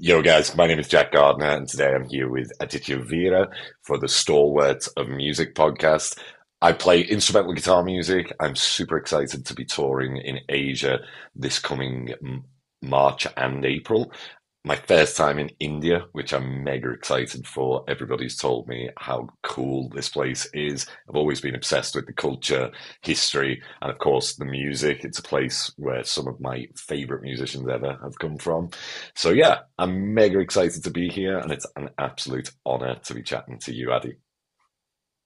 Yo, guys, my name is Jack Gardiner, and today I'm here with Aditya Veera for the Stalwarts of Music podcast. I play instrumental guitar music. I'm super excited to be touring in Asia this coming March and April. My first time in India, which I'm mega excited for. Everybody's told me how cool this place is. I've always been obsessed with the culture, history, and of course the music. It's a place where some of my favorite musicians ever have come from. So yeah, I'm mega excited to be here, and it's an absolute honor to be chatting to you, Addy.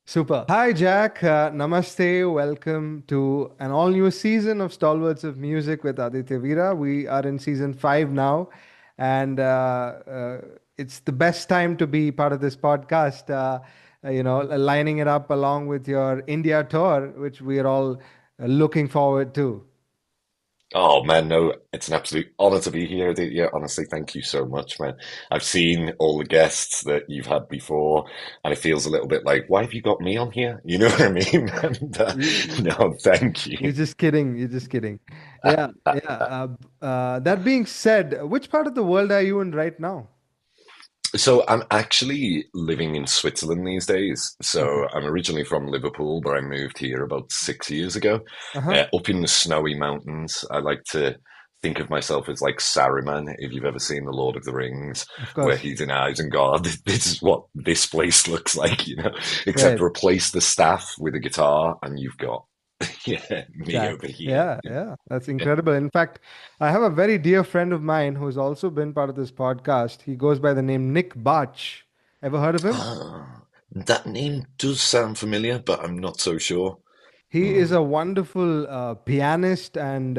Super. Hi, Jack. Namaste. Welcome to an all new season of Stalwarts of Music with Aditya Veera. We are in season five now, and it's the best time to be part of this podcast. Lining it up along with your India tour, which we are all looking forward to. Oh man, no, it's an absolute honor to be here, Aditya. Honestly, thank you so much, man. I've seen all the guests that you've had before, and it feels a little bit like, why have you got me on here? You know what I mean? And, You, no, thank you. you're just kidding. You're just kidding. Yeah, yeah. That being said, which part of the world are you in right now? So I'm actually living in Switzerland these days. Okay. So I'm originally from Liverpool, but I moved here about 6 years ago, Uh-huh. up in the snowy mountains. I like to think of myself as like Saruman, if you've ever seen The Lord of the Rings, Of where course. he's in Isengard. This is what this place looks like, except Right. replace the staff with a guitar and you've got, yeah, me over Jack. here. Yeah, yeah. That's incredible. In fact, I have a very dear friend of mine who's also been part of this podcast. He goes by the name Nick Bach. Ever heard of him? Ah, that name does sound familiar, but I'm not so sure. He is Hmm. a wonderful pianist and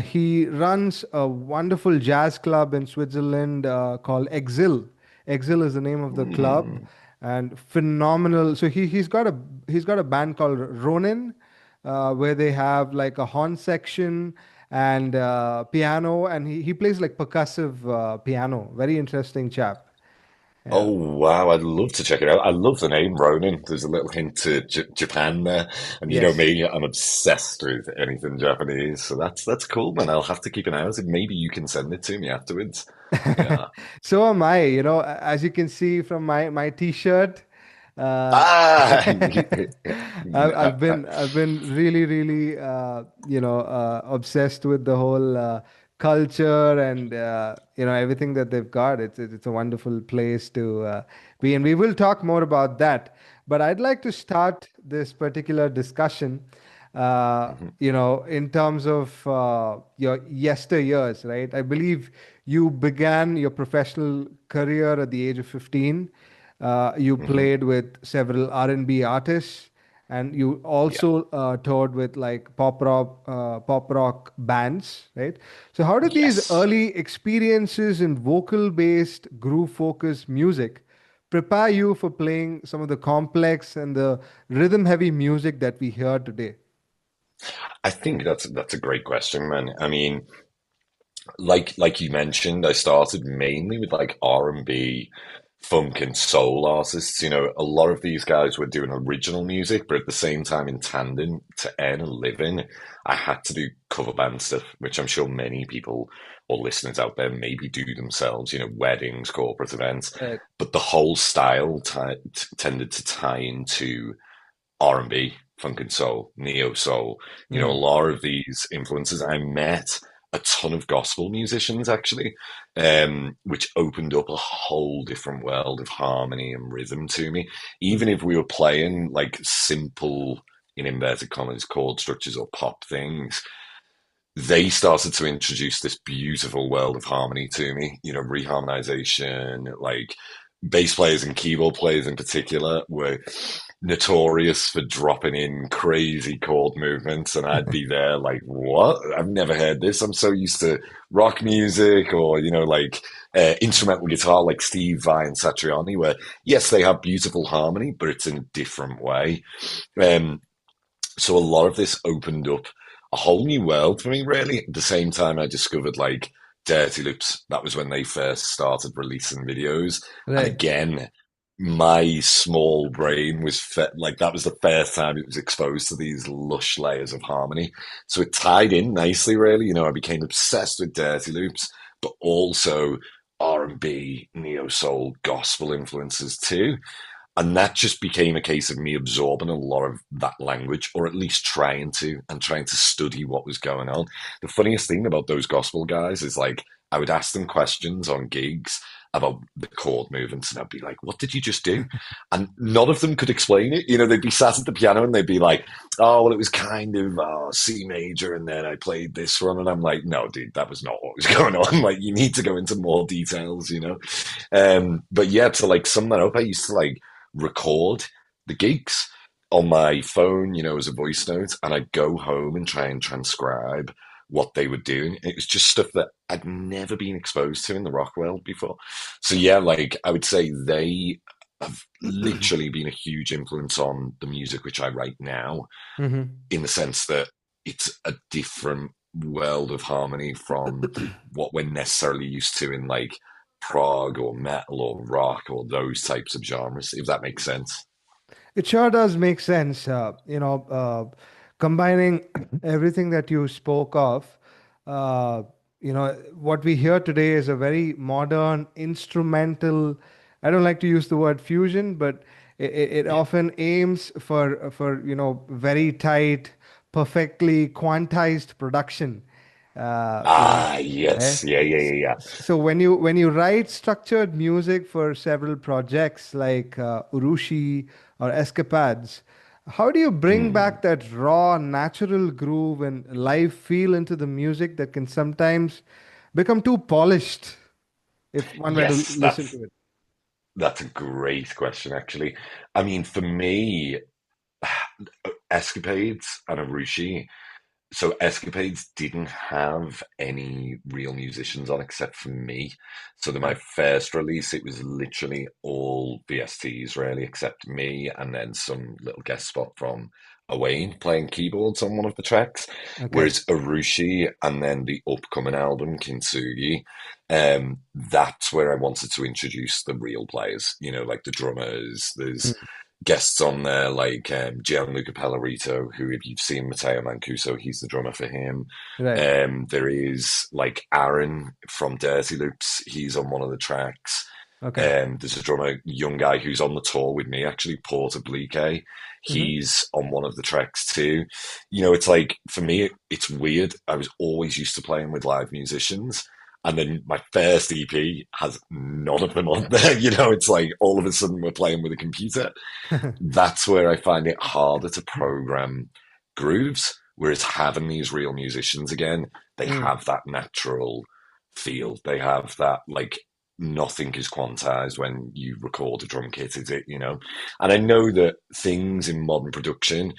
he runs a wonderful jazz club in Switzerland called Exil. Exil is the name of the club Hmm. and phenomenal. So he's got a band called Ronin where they have like a horn section and piano and he plays like percussive piano. Very interesting chap. Yeah. Oh wow, I'd love to check it out. I love the name Ronin. There's a little hint to J Japan there, and you know Yes. me, I'm obsessed with anything Japanese. So that's cool, man. I'll have to keep an eye out. Maybe you can send it to me afterwards. Yeah. So am I, as you can see from my t-shirt. Uh, Ah, I've been really really obsessed with the whole culture and everything that they've got. It's a wonderful place to be, and we will talk more about that. But I'd like to start this particular discussion in terms of your yesteryears, right? I believe you began your professional career at the age of 15. You hmm. played with several R&B artists, and you Yeah. also toured with like pop rock bands, right? So, how did these Yes. early experiences in vocal-based, groove-focused music prepare you for playing some of the complex and the rhythm-heavy music that we hear today? I think that's a great question, man. I mean, like you mentioned, I started mainly with like R&B, funk and soul artists. You know, a lot of these guys were doing original music, but at the same time, in tandem to earn a living, I had to do cover band stuff, which I'm sure many people or listeners out there maybe do themselves. You know, weddings, corporate events, Right. but the whole style tended to tie into R&B, funk and soul, neo soul, a Mm. lot of these influences. I met a ton of gospel musicians actually, which opened up a whole different world of harmony and rhythm to me. Even if we were playing like simple, in inverted commas, chord structures or pop things, they started to introduce this beautiful world of harmony to me, reharmonization, like bass players and keyboard players in particular were notorious for dropping in crazy chord movements, and I'd be there like, what? I've never heard this. I'm so used to rock music or, like instrumental guitar like Steve Vai and Satriani, where yes, they have beautiful harmony, but it's in a different way. Um, so a lot of this opened up a whole new world for me, really. At the same time, I discovered like Dirty Loops. That was when they first started releasing videos. And Right. again, my small brain was like that was the first time it was exposed to these lush layers of harmony. So it tied in nicely, really. You know, I became obsessed with Dirty Loops, but also R&B, neo soul, gospel influences too. And that just became a case of me absorbing a lot of that language, or at least trying to study what was going on. The funniest thing about those gospel guys is like, I would ask them questions on gigs about the chord movements, and I'd be like, what did you just do? And none of them could explain it. You know, they'd be sat at the piano and they'd be like, oh, well, it was kind of C major, and then I played this one. And I'm like, no, dude, that was not what was going on. Like, you need to go into more details, you know? But yeah, to like sum that up, I used to like, record the gigs on my phone, you know, as a voice note, and I'd go home and try and transcribe what they were doing. It was just stuff that I'd never been exposed to in the rock world before. So yeah, like I would say they have literally been a huge influence on the music which I write now, Hmm. in the sense that it's a different world of harmony from what we're necessarily used to in like prog or metal or rock or those types of genres, if that makes sense. It sure does make sense. Combining everything that you spoke of, uh, what we hear today is a very modern instrumental. I don't like to use the word fusion, but it Yeah. often aims for very tight, perfectly quantized production. Uh, you know, Ah, eh? yes. Yeah, yeah, S- yeah, yeah. So when you write structured music for several projects like Urushi or Escapades, how do you bring Hmm. back that raw, natural groove and live feel into the music that can sometimes become too polished if one were to Yes, listen to it? that's a great question, actually. I mean, for me, Escapades and Arushi. So Escapades didn't have any real musicians on except for me. So my Right. first release, it was literally all VSTs really, except me, and then some little guest spot from Owain playing keyboards on one of the tracks. Okay. Whereas Arushi and then the upcoming album, Kintsugi, that's where I wanted to introduce the real players, you know, like the drummers. There's Mm. guests on there like Gianluca Pellerito, who, if you've seen Matteo Mancuso, he's the drummer for him. Right. There is like Aaron from Dirty Loops, he's on one of the tracks. Okay. There's a drummer, young guy who's on the tour with me, actually, Porter Bleake. Hmm. He's on one of the tracks too. You know, it's like, for me, it's weird. I was always used to playing with live musicians. And then my first EP has none of them on there. You know, it's like all of a sudden we're playing with a computer. That's where I find it harder to program grooves. Whereas having these real musicians again, they Mm. have that natural feel. They have that, like, nothing is quantized when you record a drum kit, is it? You know? And I know that things in modern production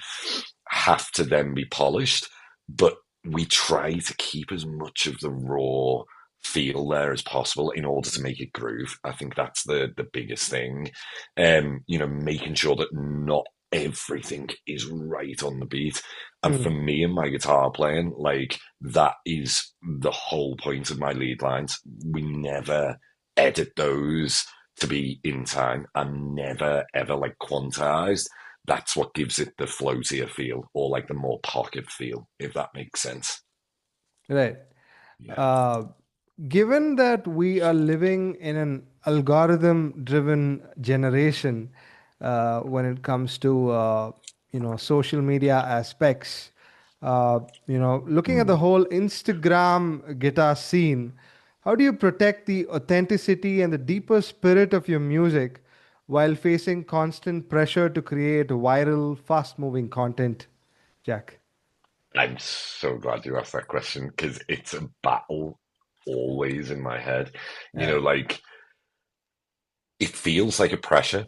have to then be polished, but we try to keep as much of the raw feel there as possible in order to make it groove. I think that's the biggest thing. You know, making sure that not everything is right on the beat. And for Mm. me and my guitar playing, like, that is the whole point of my lead lines. We never edit those to be in time, and never ever like quantized. That's what gives it the floatier feel, or like the more pocket feel, if that makes sense. Right. Yeah. Uh, Given that we are living in an algorithm-driven generation, when it comes to social media aspects, looking at the Mm. whole Instagram guitar scene, how do you protect the authenticity and the deeper spirit of your music while facing constant pressure to create viral, fast-moving content, Jack? I'm so glad you asked that question, because it's a battle always in my head. You know, Yeah. like, it feels like a pressure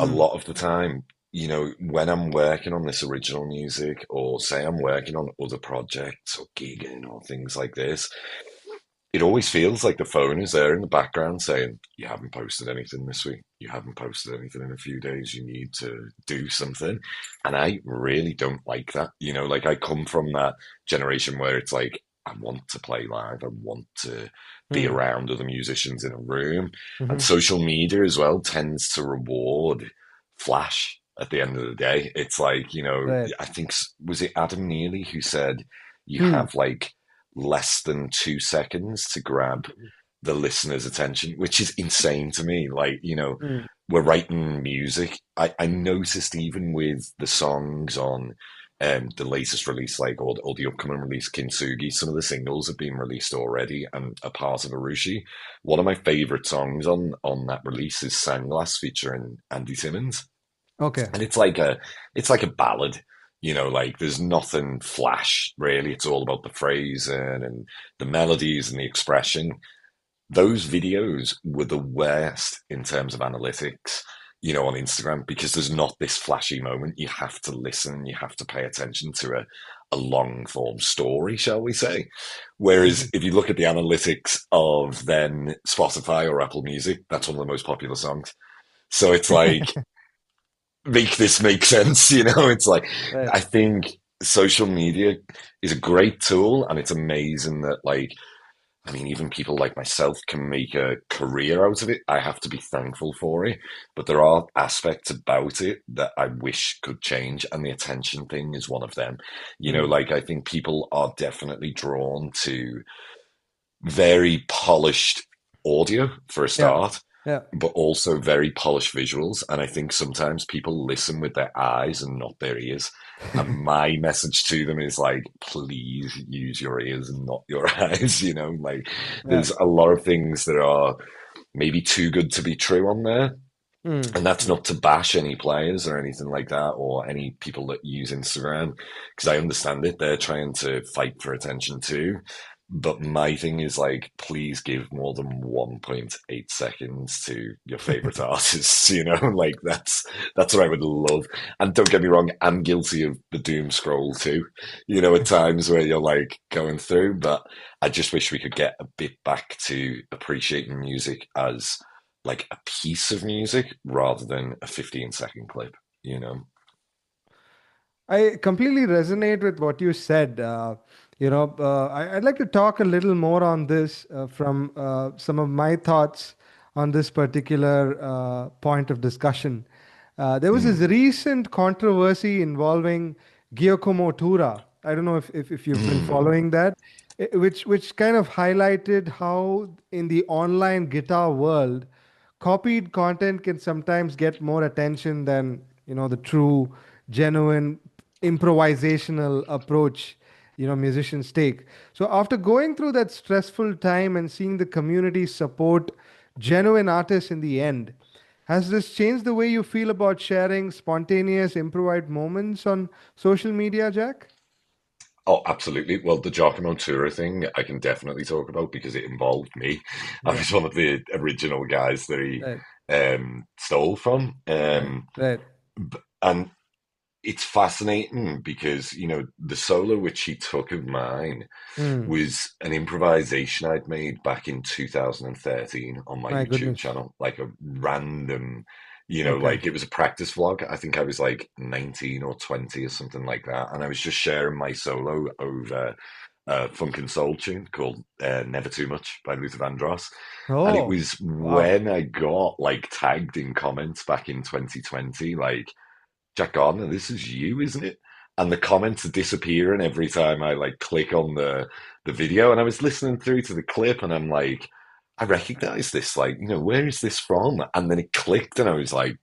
a Mm. lot of the time. You know, when I'm working on this original music, or say I'm working on other projects or gigging or things like this, it always feels like the phone is there in the background saying, you haven't posted anything this week. You haven't posted anything in a few days. You need to do something. And I really don't like that. You know, like, I come from that generation where it's like, I want to play live. I want to be Mm. around other musicians in a room. And Hmm. social media as well tends to reward flash at the end of the day. It's like, you know, Right. I think, was it Adam Neely who said you Hmm. have like less than 2 seconds to grab the listener's attention, which is insane to me. Like, Mm. we're writing music. I noticed even with the songs on the latest release, like, or the upcoming release, Kintsugi, some of the singles have been released already and are part of Arushi. One of my favorite songs on that release is Sunglass featuring Andy Timmons. Okay. And it's like a ballad, like there's nothing flash really. It's all about the phrasing and the melodies and the expression. Those videos were the worst in terms of analytics, on Instagram, because there's not this flashy moment. You have to listen, you have to pay attention to a long form story, shall we say. Whereas if you look at the analytics of then Spotify or Apple Music, that's one of the most popular songs. So it's like, make this make sense, It's like, Right. I think social media is a great tool, and it's amazing that, like, I mean, even people like myself can make a career out of it. I have to be thankful for it. But there are aspects about it that I wish could change. And the attention thing is one of them. Mm. Like, I think people are definitely drawn to very polished audio for a Yeah. start, Yeah. but also very polished visuals. And I think sometimes people listen with their eyes and not their ears. And my message to them is like, please use your ears and not your eyes. Like, Yeah. there's a lot of things that are maybe too good to be true on there. Mm. And that's Mm. not to bash any players or anything like that, or any people that use Instagram, because I understand it. They're trying to fight for attention too. But my thing is like, please give more than 1.8 seconds to your favorite artists, like that's what I would love. And don't get me wrong, I'm guilty of the doom scroll too, at times where you're like going through, but I just wish we could get a bit back to appreciating music as like a piece of music rather than a 15-second clip. I completely resonate with what you said. I'd like to talk a little more on this from some of my thoughts on this particular point of discussion. There was this Mm. recent controversy involving Giacomo Tura. I don't know if you've been Mm. following that, which kind of highlighted how in the online guitar world, copied content can sometimes get more attention than the true, genuine, improvisational approach musicians take. So after going through that stressful time and seeing the community support genuine artists in the end, has this changed the way you feel about sharing spontaneous improvised moments on social media, Jack? Oh, absolutely. Well, the Giacomo Tour thing I can definitely talk about because it involved me. I Yeah. was one of the original guys that he Right. stole from. Right. Right. And it's fascinating because, the solo which he took of mine Mm. was an improvisation I'd made back in 2013 on my My YouTube goodness. channel, like a random, Okay. like it was a practice vlog. I think I was like 19 or 20 or something like that. And I was just sharing my solo over a funk and soul tune called Never Too Much by Luther Vandross. And it Oh, was wow. when I got like tagged in comments back in 2020, like, Jack Gardiner, this is you, isn't it? And the comments are disappearing every time I like click on the video. And I was listening through to the clip, and I'm like, I recognize this. Like, where is this from? And then it clicked, and I was like,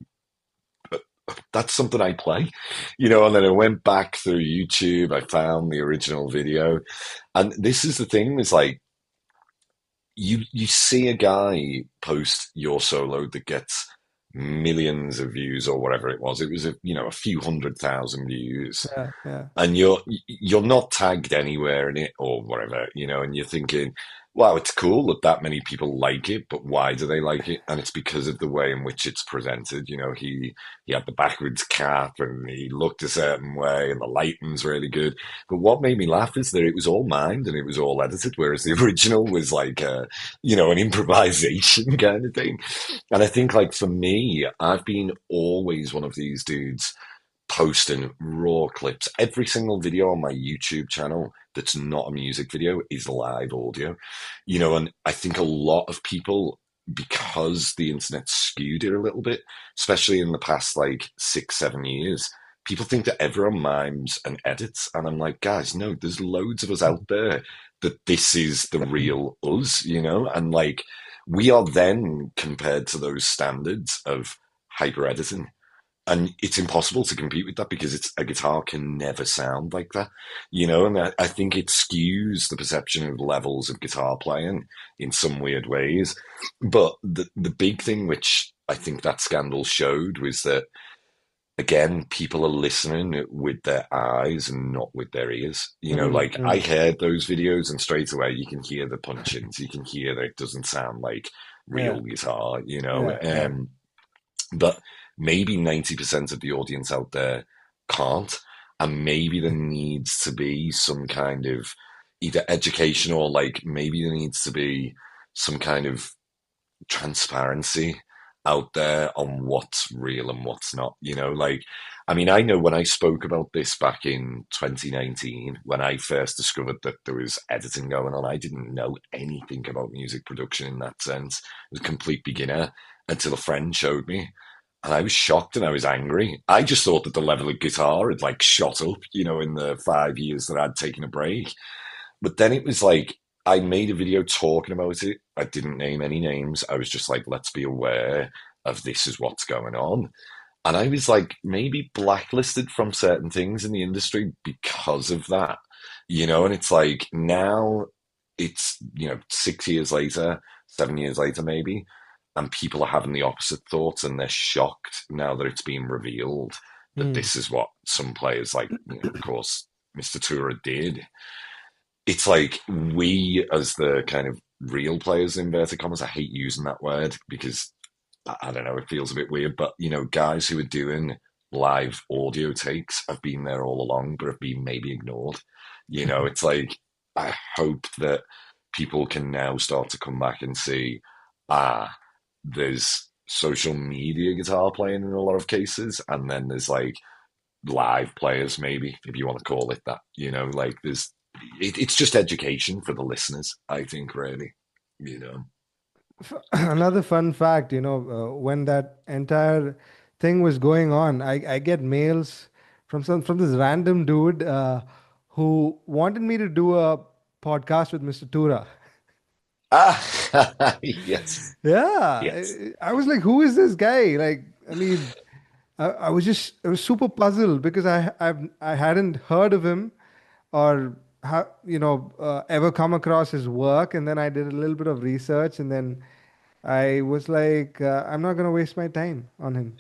that's something I play, And then I went back through YouTube. I found the original video, and this is the thing: is like you see a guy post your solo that gets millions of views or whatever it was. It was a few 100,000 views, Yeah. Yeah. and you're not tagged anywhere in it or whatever, and you're thinking, wow, it's cool that many people like it, but why do they like it? And it's because of the way in which it's presented. He had the backwards cap, and he looked a certain way, and the lighting's really good. But what made me laugh is that it was all mined and it was all edited, whereas the original was like an improvisation kind of thing. And I think, like, for me, I've been always one of these dudes posting raw clips. Every single video on my YouTube channel that's not a music video is live audio, and I think a lot of people, because the internet skewed it a little bit, especially in the past like 6, 7 years, people think that everyone mimes and edits, and I'm like, guys, no, there's loads of us out there that this is the real us, and like we are then compared to those standards of hyper editing. And it's impossible to compete with that because a guitar can never sound like that, and I think it skews the perception of levels of guitar playing in some weird ways. But the big thing which I think that scandal showed was that, again, people are listening with their eyes and not with their ears. Like I Mm-hmm. heard those videos and straight away you can hear the punch-ins, you can hear that it doesn't sound like Yeah, real guitar, yeah, yeah. but maybe 90% of the audience out there can't. And maybe there needs to be some kind of either education or like maybe there needs to be some kind of transparency out there on what's real and what's not. Like, I mean, I know when I spoke about this back in 2019, when I first discovered that there was editing going on, I didn't know anything about music production in that sense. I was a complete beginner until a friend showed me. And I was shocked and I was angry. I just thought that the level of guitar had like shot up, in the 5 years that I'd taken a break. But then it was like, I made a video talking about it. I didn't name any names. I was just like, let's be aware of this is what's going on. And I was like, maybe blacklisted from certain things in the industry because of that, and it's like now it's, 6 years later, 7 years later, maybe, and people are having the opposite thoughts and they're shocked now that it's been revealed that Mm. this is what some players like, of course, Mr. Tura did. It's like we, as the kind of real players, in inverted commas, I hate using that word because I don't know, it feels a bit weird, but guys who are doing live audio takes have been there all along, but have been maybe ignored. It's like I hope that people can now start to come back and see, there's social media guitar playing in a lot of cases, and then there's like live players, maybe if you want to call it that. Like it's just education for the listeners, I think, really. You know. Another fun fact, when that entire thing was going on, I get mails from this random dude who wanted me to do a podcast with Mr. Tura. Yes, Yeah, yes. I was like, who is this guy? Like, I mean, I was super puzzled because I hadn't heard of him or ever come across his work, and then I did a little bit of research, and then I was like, I'm not gonna waste my time on him.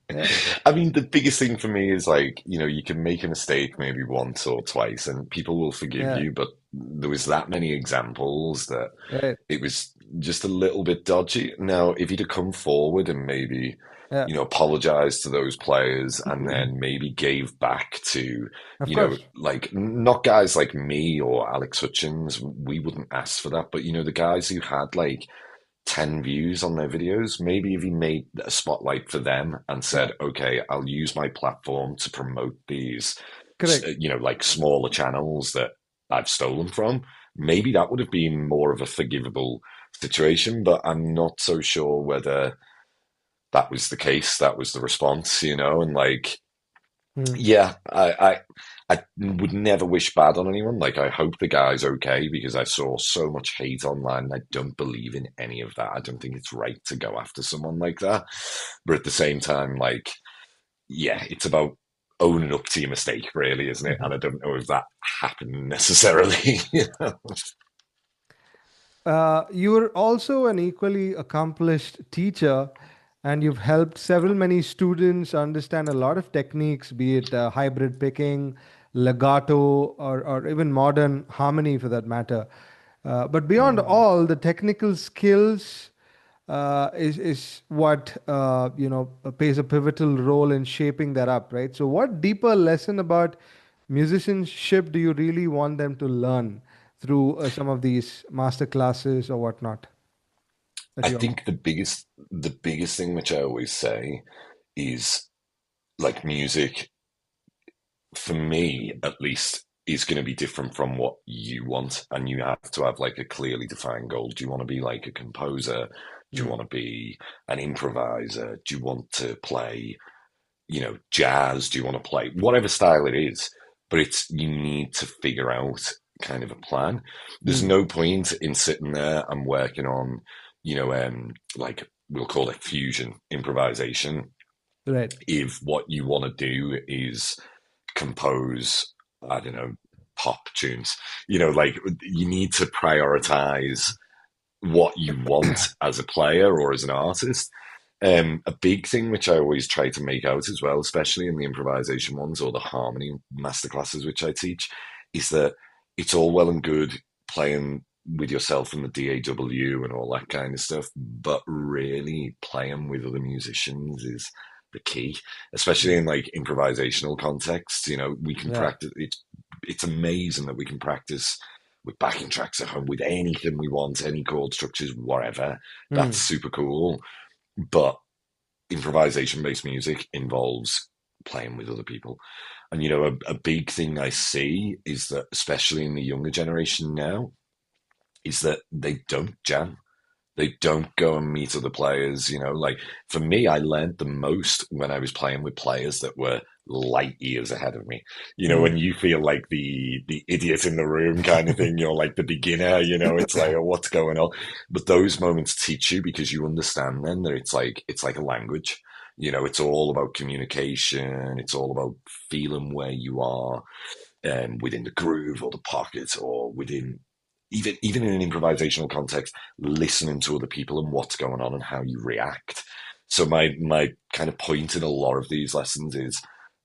Yeah, I mean, the biggest thing for me is like, you can make a mistake maybe once or twice and people will forgive yeah, you, but there was that many examples that right, it was just a little bit dodgy. Now, if he'd have come forward and maybe, yeah, apologized to those players and then maybe gave back to, of course, like not guys like me or Alex Hutchins, we wouldn't ask for that, but the guys who had like 10 views on their videos, maybe if he made a spotlight for them and yeah, said, okay, I'll use my platform to promote these, correct. like smaller channels that I've stolen from, maybe that would have been more of a forgivable situation. But I'm not so sure whether that was the case, that was the response, and like, Hmm. yeah, I would never wish bad on anyone. Like, I hope the guy's okay because I saw so much hate online. And I don't believe in any of that. I don't think it's right to go after someone like that. But at the same time, like, yeah, it's about owning up to your mistake, really, isn't it? And I don't know if that happened necessarily. You're also an equally accomplished teacher, and you've helped several many students understand a lot of techniques, be it hybrid picking, legato, or even modern harmony for that matter. But beyond Mm. all, the technical skills is what plays a pivotal role in shaping that up, right? So, what deeper lesson about musicianship do you really want them to learn through some of these master classes or whatnot that I you offer? think the biggest thing which I always say is like music for me at least is going to be different from what you want, and you have to have like a clearly defined goal. Do you want to be like a composer? Do you Mm, want to be an improviser? Do you want to play jazz do you want to play? Whatever style it is, but you need to figure out kind of a plan. There's Hmm. no point in sitting there and working on, like we'll call it fusion improvisation Right. if what you want to do is compose, I don't know, pop tunes. Like you need to prioritize what you want as a player or as an artist. A big thing which I always try to make out as well, especially in the improvisation ones or the harmony masterclasses which I teach, is that it's all well and good playing with yourself and the DAW and all that kind of stuff, but really playing with other musicians is the key, especially in like improvisational contexts. We can Yeah. practice. It's amazing that we can practice with backing tracks at home with anything we want, any chord structures, whatever. That's Hmm. super cool. But improvisation based music involves playing with other people. And, a big thing I see is that, especially in the younger generation now, is that they don't jam. They don't go and meet other players, like for me, I learned the most when I was playing with players that were light years ahead of me. Hmm. When you feel like the idiot in the room kind of thing, you're like the beginner, it's like, oh, what's going on? But those moments teach you because you understand then that it's like a language. It's all about communication. It's all about feeling where you are within the groove or the pocket or within even in an improvisational context, listening to other people and what's going on and how you react. So my kind of point in a lot of these lessons is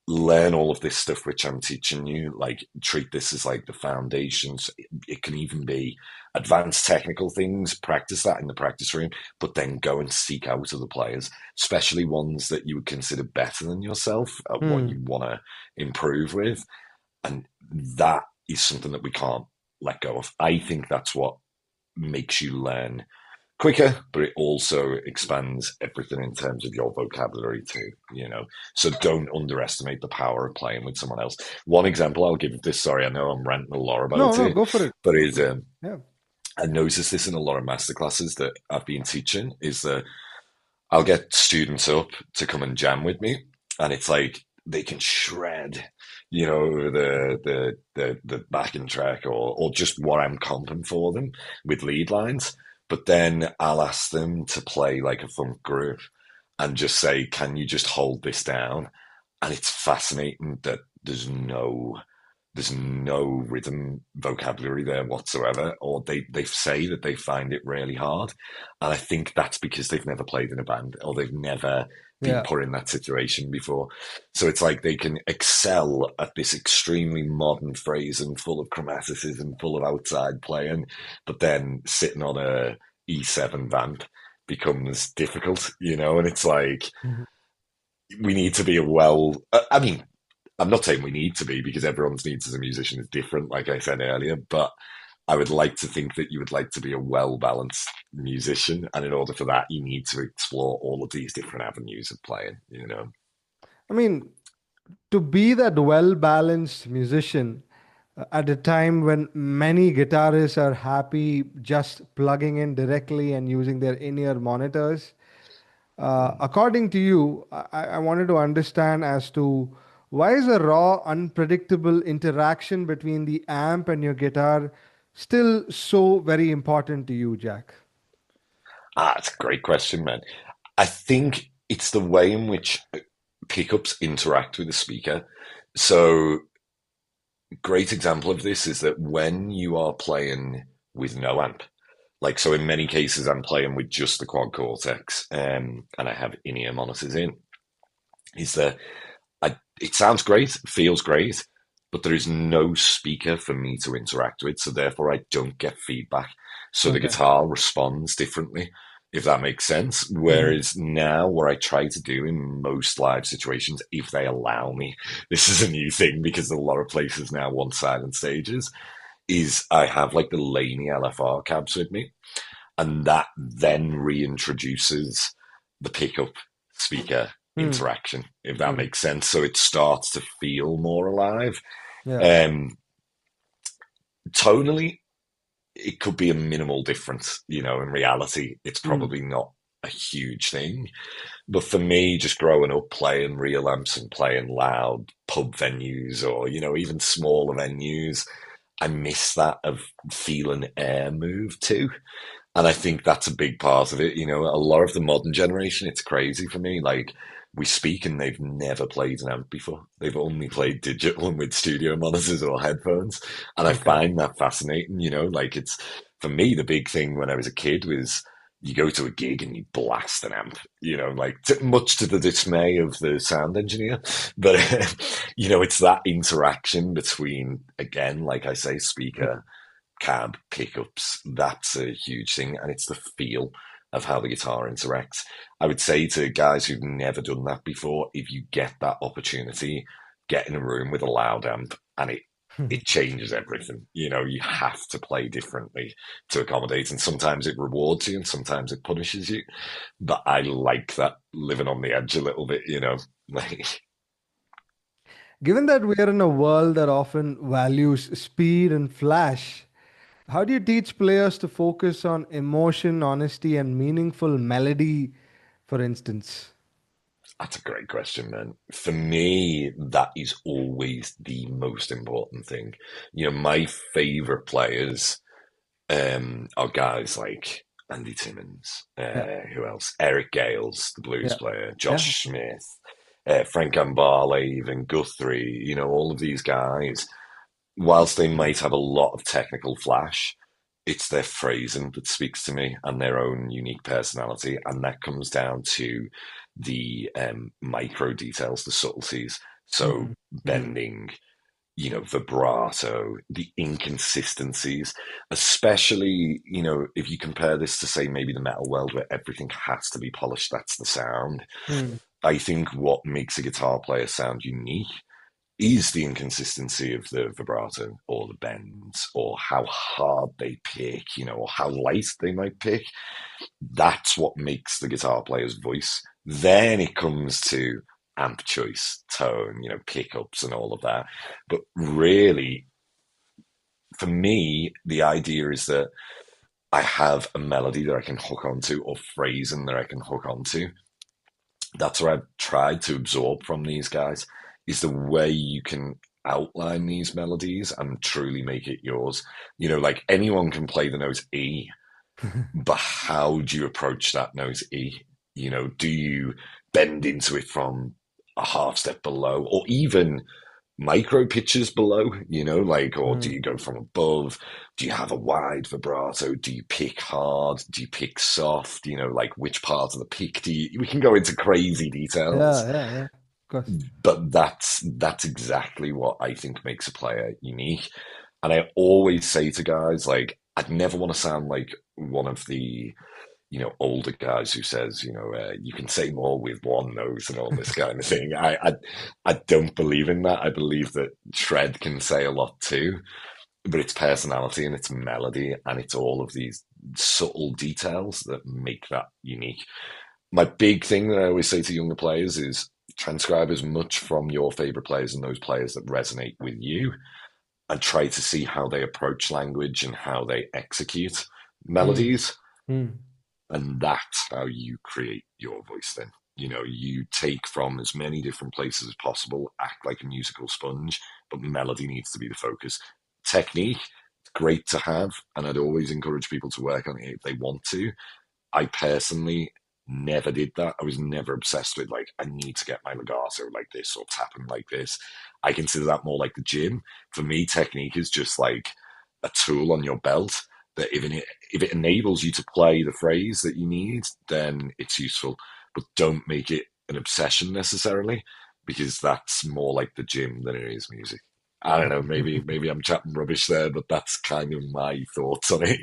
learn all of this stuff which I'm teaching you. Like treat this as like the foundations. It can even be advanced technical things. Practice that in the practice room, but then go and seek out other players, especially ones that you would consider better than yourself at what Hmm. you want to improve with. And that is something that we can't let go of. I think that's what makes you learn quicker, but it also expands everything in terms of your vocabulary too. So don't underestimate the power of playing with someone else. One example I'll give of this, sorry, I know I'm ranting a lot No, about no, it, go for it. but Go is for it. Yeah. I noticed this in a lot of masterclasses that I've been teaching, is that I'll get students up to come and jam with me, and it's like they can shred, the backing track or just what I'm comping for them with lead lines. But then I'll ask them to play like a funk groove and just say, "Can you just hold this down?" And it's fascinating that there's no rhythm vocabulary there whatsoever, or they say that they find it really hard. And I think that's because they've never played in a band or they've never been Yeah. put in that situation before. So it's like they can excel at this extremely modern phrasing full of chromaticism, full of outside playing, but then sitting on a E7 vamp becomes difficult. And it's like Mhm. we need to be I mean, I'm not saying we need to be because everyone's needs as a musician is different, like I said earlier, but I would like to think that you would like to be a well balanced musician. And in order for that, you need to explore all of these different avenues of playing. I mean, to be that well balanced musician at a time when many guitarists are happy just plugging in directly and using their in-ear monitors. According to you, I wanted to understand as to why is a raw, unpredictable interaction between the amp and your guitar still so very important to you, Jack? It's a great question, man. I think it's the way in which pickups interact with the speaker. So, great example of this is that when you are playing with no amp, like, so in many cases, I'm playing with just the quad cortex, and I have in-ear monitors in. Is that it sounds great, feels great, but there is no speaker for me to interact with, so therefore I don't get feedback. So the Okay. guitar responds differently, if that makes sense. Hmm. Whereas now, what I try to do in most live situations, if they allow me, this is a new thing because a lot of places now want silent stages, is I have like the Laney LFR cabs with me, and that then reintroduces the pickup speaker Hmm. interaction, if that Hmm. makes sense. So it starts to feel more alive. Yeah. Um, tonally, it could be a minimal difference. In reality, it's Hmm. probably not a huge thing. But for me, just growing up playing real amps and playing loud pub venues or, even smaller venues, I miss that of feeling air move too. And I think that's a big part of it. A lot of the modern generation, it's crazy for me. Like, we speak and they've never played an amp before. They've only played digital and with studio monitors or headphones. And I Okay. find that fascinating, like it's, for me, the big thing when I was a kid was you go to a gig and you blast an amp, like much to the dismay of the sound engineer. But, it's that interaction between, again, like I say, speaker, cab pickups. That's a huge thing, and it's the feel of how the guitar interacts. I would say to guys who've never done that before, if you get that opportunity, get in a room with a loud amp, and it changes everything. You have to play differently to accommodate, and sometimes it rewards you, and sometimes it punishes you. But I like that living on the edge a little bit. Like Given that we are in a world that often values speed and flash, how do you teach players to focus on emotion, honesty, and meaningful melody, for instance? that's a great question, man. For me, that is always the most important thing. My favorite players are guys like Andy Timmons, Yeah, who else? Eric Gales, the blues yeah, player, yeah. Josh Smith, Frank Gambale, even Guthrie, all of these guys, whilst they might have a lot of technical flash, it's their phrasing that speaks to me and their own unique personality. And that comes down to the micro details, the subtleties. So Mm, mm, bending, vibrato, the inconsistencies, especially, if you compare this to, say, maybe the metal world where everything has to be polished, that's the sound. mm, I think what makes a guitar player sound unique is the inconsistency of the vibrato or the bends or how hard they pick, or how light they might pick. That's what makes the guitar player's voice. Then it comes to amp choice, tone, pickups and all of that. But really, for me, the idea is that I have a melody that I can hook onto or phrasing that I can hook onto. That's what I've tried to absorb from these guys is the way you can outline these melodies and truly make it yours. Like anyone can play the note E, but how do you approach that note E? Do you bend into it from a half step below or even micro pitches below, or do mm. you go from above? Do you have a wide vibrato? Do you pick hard? Do you pick soft? Like which part of the pick we can go into crazy details, Yeah, yeah, yeah. Of course. but that's exactly what I think makes a player unique. And I always say to guys, like, I'd never want to sound like one of the older guys who says, you can say more with one note and all this kind of thing. I don't believe in that. I believe that shred can say a lot too, but it's personality and it's melody and it's all of these subtle details that make that unique. My big thing that I always say to younger players is transcribe as much from your favorite players and those players that resonate with you and try to see how they approach language and how they execute Mm, melodies, mm. and that's how you create your voice then. You take from as many different places as possible, act like a musical sponge, but melody needs to be the focus. Technique, it's great to have, and I'd always encourage people to work on it if they want to. I personally never did that. I was never obsessed with like, I need to get my legato like this or tapping like this. I consider that more like the gym. For me, technique is just like a tool on your belt that if it enables you to play the phrase that you need, then it's useful. But don't make it an obsession necessarily, because that's more like the gym than it is music. I don't know, maybe I'm chatting rubbish there, but that's kind of my thoughts on it.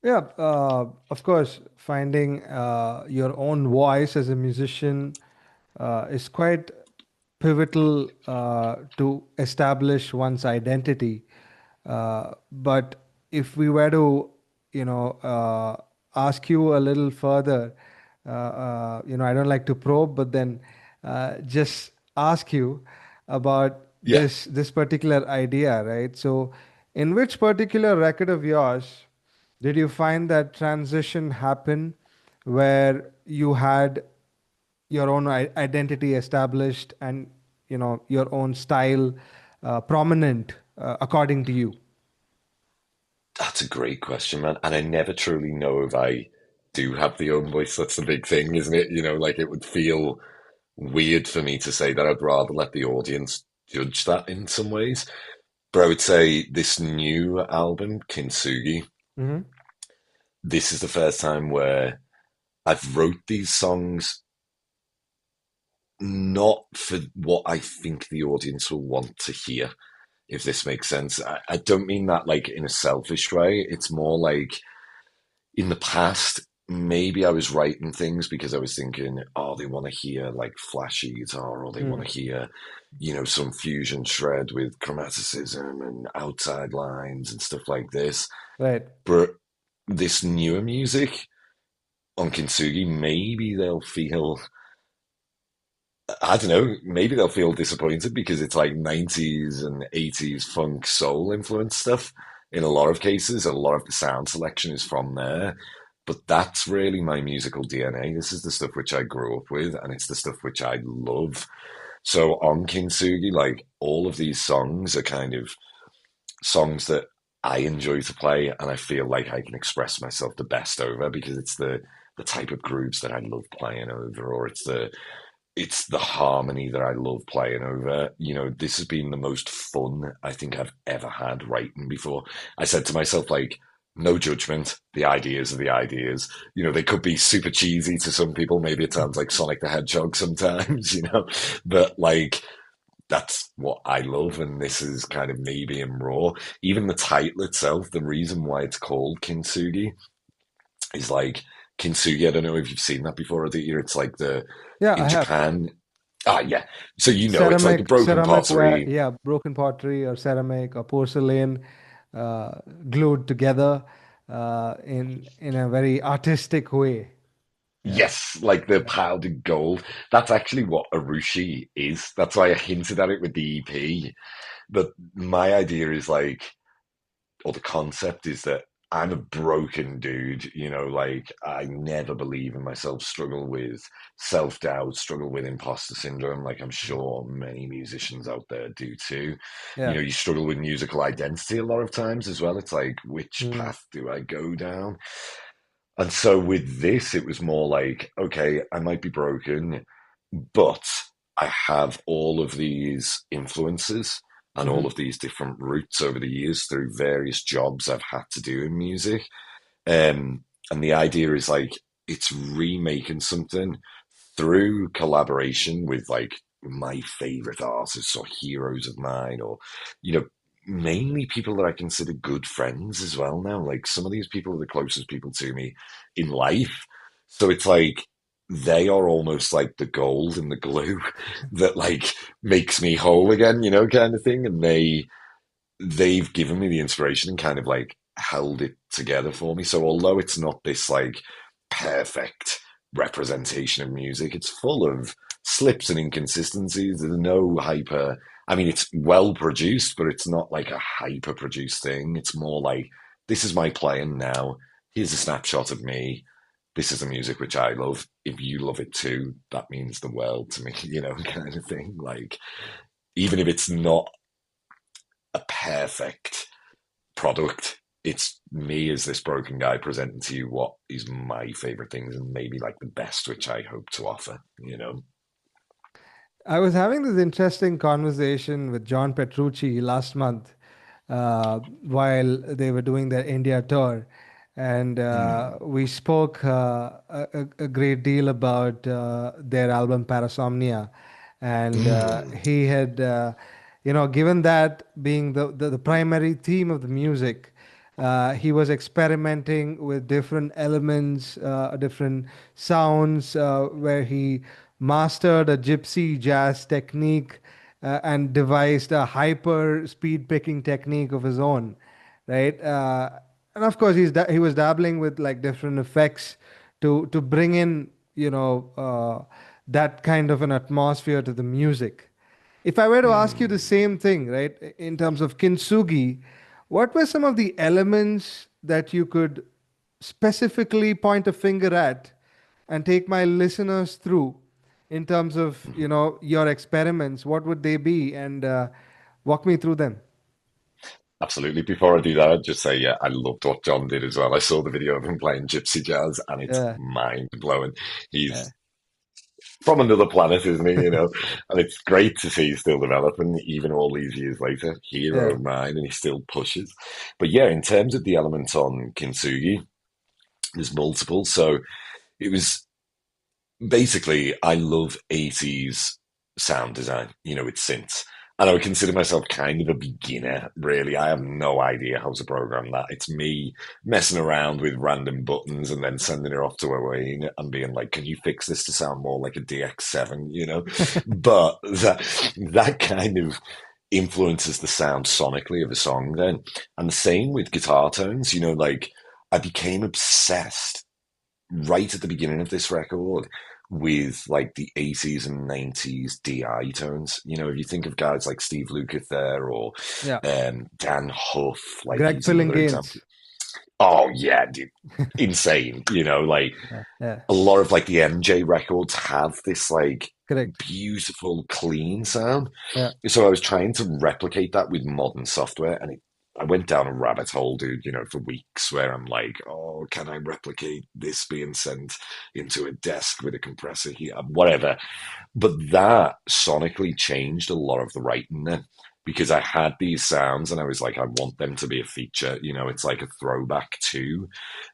Yeah, of course, finding your own voice as a musician is quite pivotal to establish one's identity. But if we were to, ask you a little further, I don't like to probe, but then just ask you about Yeah. this particular idea, right? So, in which particular record of yours did you find that transition happen? where you had your own identity established and your own style prominent according to you? That's a great question, man. And I never truly know if I do have the own voice. That's the big thing, isn't it? Like it would feel weird for me to say that. I'd rather let the audience judge that in some ways. But I would say this new album, Kintsugi, Hmm. this is the first time where I've wrote these songs not for what I think the audience will want to hear, if this makes sense. I don't mean that like in a selfish way. It's more like in the past, maybe I was writing things because I was thinking, oh, they want to hear like flashy guitar, or they want Mm. to hear, some fusion shred with chromaticism and outside lines and stuff like this. Right. But this newer music on Kintsugi, maybe they'll feel, I don't know, maybe they'll feel disappointed because it's like 90s and 80s funk soul influence stuff in a lot of cases. A lot of the sound selection is from there. But that's really my musical DNA. This is the stuff which I grew up with, and it's the stuff which I love. So on Kintsugi, like all of these songs are kind of songs that I enjoy to play, and I feel like I can express myself the best over because it's the type of grooves that I love playing over, or it's the harmony that I love playing over. This has been the most fun I think I've ever had writing before. I said to myself, like, no judgment. The ideas are the ideas. They could be super cheesy to some people. Maybe it sounds like Sonic the Hedgehog sometimes, but like, that's what I love. And this is kind of me being raw. Even the title itself, the reason why it's called Kintsugi is like, Kintsugi. I don't know if you've seen that before, Aditya. It's like Yeah, I in have. Japan. Ah, yeah. So it's like a broken Ceramic ware, pottery. yeah, broken pottery or ceramic or porcelain uh, glued together in a very artistic way. Yeah. Yes, like the Yeah. powdered gold. That's actually what Arushi is. That's why I hinted at it with the EP. But my idea is like, or the concept is that I'm a broken dude, like I never believe in myself, struggle with self doubt, struggle with imposter syndrome, like I'm sure many musicians out there do too. Yeah. You struggle with musical identity a lot of times as well. It's like, which Mm. path do I go down? And so with this, it was more like, okay, I might be broken, but I have all of these influences and all Hmm. of these different routes over the years through various jobs I've had to do in music. And the idea is like it's remaking something through collaboration with like my favorite artists or heroes of mine, or you know mainly people that I consider good friends as well now. Like some of these people are the closest people to me in life, so it's like they are almost like the gold and the glue that like makes me whole again, kind of thing. And they've given me the inspiration and kind of like held it together for me. So although it's not this like perfect representation of music, it's full of slips and inconsistencies. There's no hyper. I mean, it's well produced, but it's not like a hyper produced thing. It's more like this is my playing now. Here's a snapshot of me. This is the music which I love. If you love it too, that means the world to me, kind of thing. Like, even if it's not a perfect product. It's me as this broken guy presenting to you what is my favorite things and maybe like the best which I hope to offer. I was having this interesting conversation with John Petrucci last month while they were doing their India tour. And Mm, we spoke a great deal about their album Parasomnia. And mm, he had, given that being the primary theme of the music, he was experimenting with different elements, different sounds, where he mastered a gypsy jazz technique and devised a hyper speed picking technique of his own, right? And of course, he was dabbling with like different effects to bring in, that kind of an atmosphere to the music. If I were to ask you the mm. same thing, right, in terms of Kintsugi, what were some of the elements that you could specifically point a finger at and take my listeners through in terms of, Mhm. your experiments, what would they be? And walk me through them. Absolutely. Before I do that, I'd just say, yeah, I loved what John did as well. I saw the video of him playing gypsy jazz, and it's Yeah, mind blowing. yeah, He's from another planet, isn't he? And it's great to see he's still developing, even all these years later. Hero yeah, of mine, and he still pushes. But yeah, in terms of the elements on Kintsugi, there's multiple. So it was basically, I love 80s sound design, with synths. And I would consider myself kind of a beginner, really. I have no idea how to program that. It's me messing around with random buttons and then sending it off to Wayne and being like, can you fix this to sound more like a DX7, But that kind of influences the sound sonically of a song then. And the same with guitar tones, like I became obsessed right at the beginning of this record with like the 80s and 90s DI tones. If you think of guys like Steve Lukather or yeah. Dan Huff, like Greg he's another example. Gaines. Oh yeah, dude. Insane. Like Yeah, yeah, a lot of like the MJ records have this like correct. beautiful clean sound. Yeah, So I was trying to replicate that with modern software, and I went down a rabbit hole, dude, for weeks where I'm like, oh, can I replicate this being sent into a desk with a compressor here, whatever. But that sonically changed a lot of the writing then because I had these sounds and I was like, I want them to be a feature. It's like a throwback to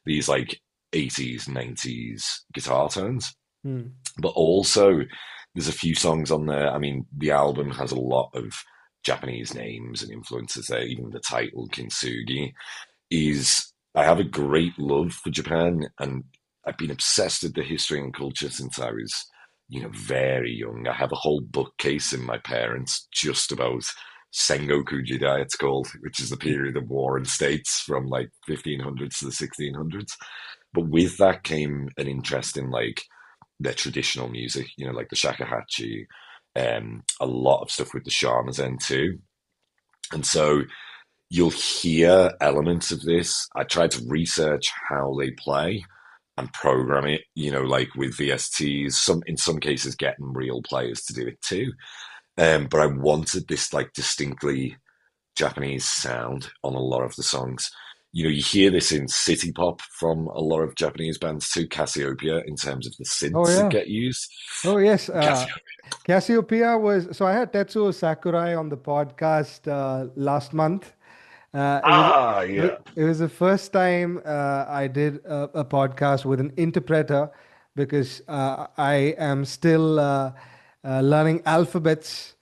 these like 80s, 90s guitar tones. mm, But also, there's a few songs on there. I mean, the album has a lot of Japanese names and influences there. Even the title, Kintsugi, is. I have a great love for Japan, and I've been obsessed with the history and culture since I was, very young. I have a whole bookcase in my parents just about Sengoku Jidai, it's called, which is the period of war in states from like 1500s to the 1600s. But with that came an interest in like their traditional music, like the shakuhachi, a lot of stuff with the shamisen too. And so you'll hear elements of this. I tried to research how they play and program it, like with VSTs, in some cases getting real players to do it too. But I wanted this like distinctly Japanese sound on a lot of the songs. You hear this in city pop from a lot of Japanese bands too, Cassiopeia, in terms of the oh synths that yeah. get used. Oh yes. Cassiopeia. Cassiopeia was, so I had Tetsuo Sakurai on the podcast last month. It was Ah, yeah. it was the first time I did a podcast with an interpreter because I am still learning alphabets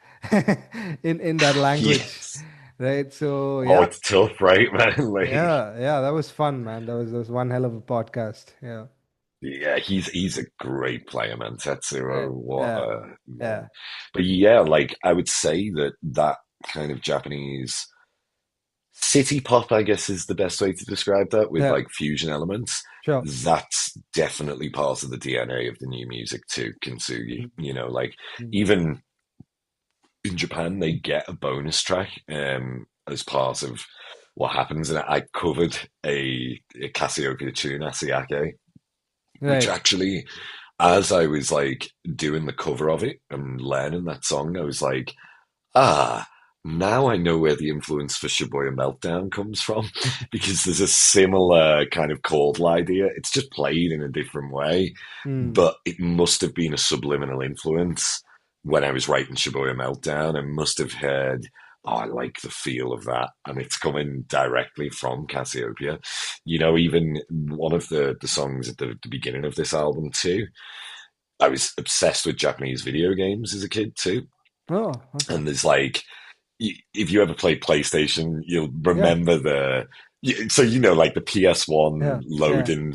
in that language, Yes. right? So Oh, yeah, it's tough, right, man? Like, yeah, that was fun, man. That was one hell of a podcast. Yeah, yeah, he's a great player, man. Tetsuo, right. what Yeah, a man. yeah, But yeah, like I would say that kind of Japanese city pop, I guess, is the best way to describe that with yeah. like fusion elements. Sure. That's definitely part of the DNA of the new music too, Kintsugi. Like Mm-hmm. even in Japan, they get a bonus track as part of what happens. And I covered a Cassiopeia tune, Asiake, which Right. actually, as I was like doing the cover of it and learning that song, I was like, ah, now I know where the influence for Shibuya Meltdown comes from because there's a similar kind of chordal idea. It's just played in a different way, Mm. but it must have been a subliminal influence when I was writing Shibuya Meltdown. I must have heard, oh, I like the feel of that. And it's coming directly from Cassiopeia. Even one of the songs at the beginning of this album, too. I was obsessed with Japanese video games as a kid, too. Oh, okay. And there's like, if you ever played PlayStation, you'll Yeah, remember so like the PS1 yeah, yeah. loading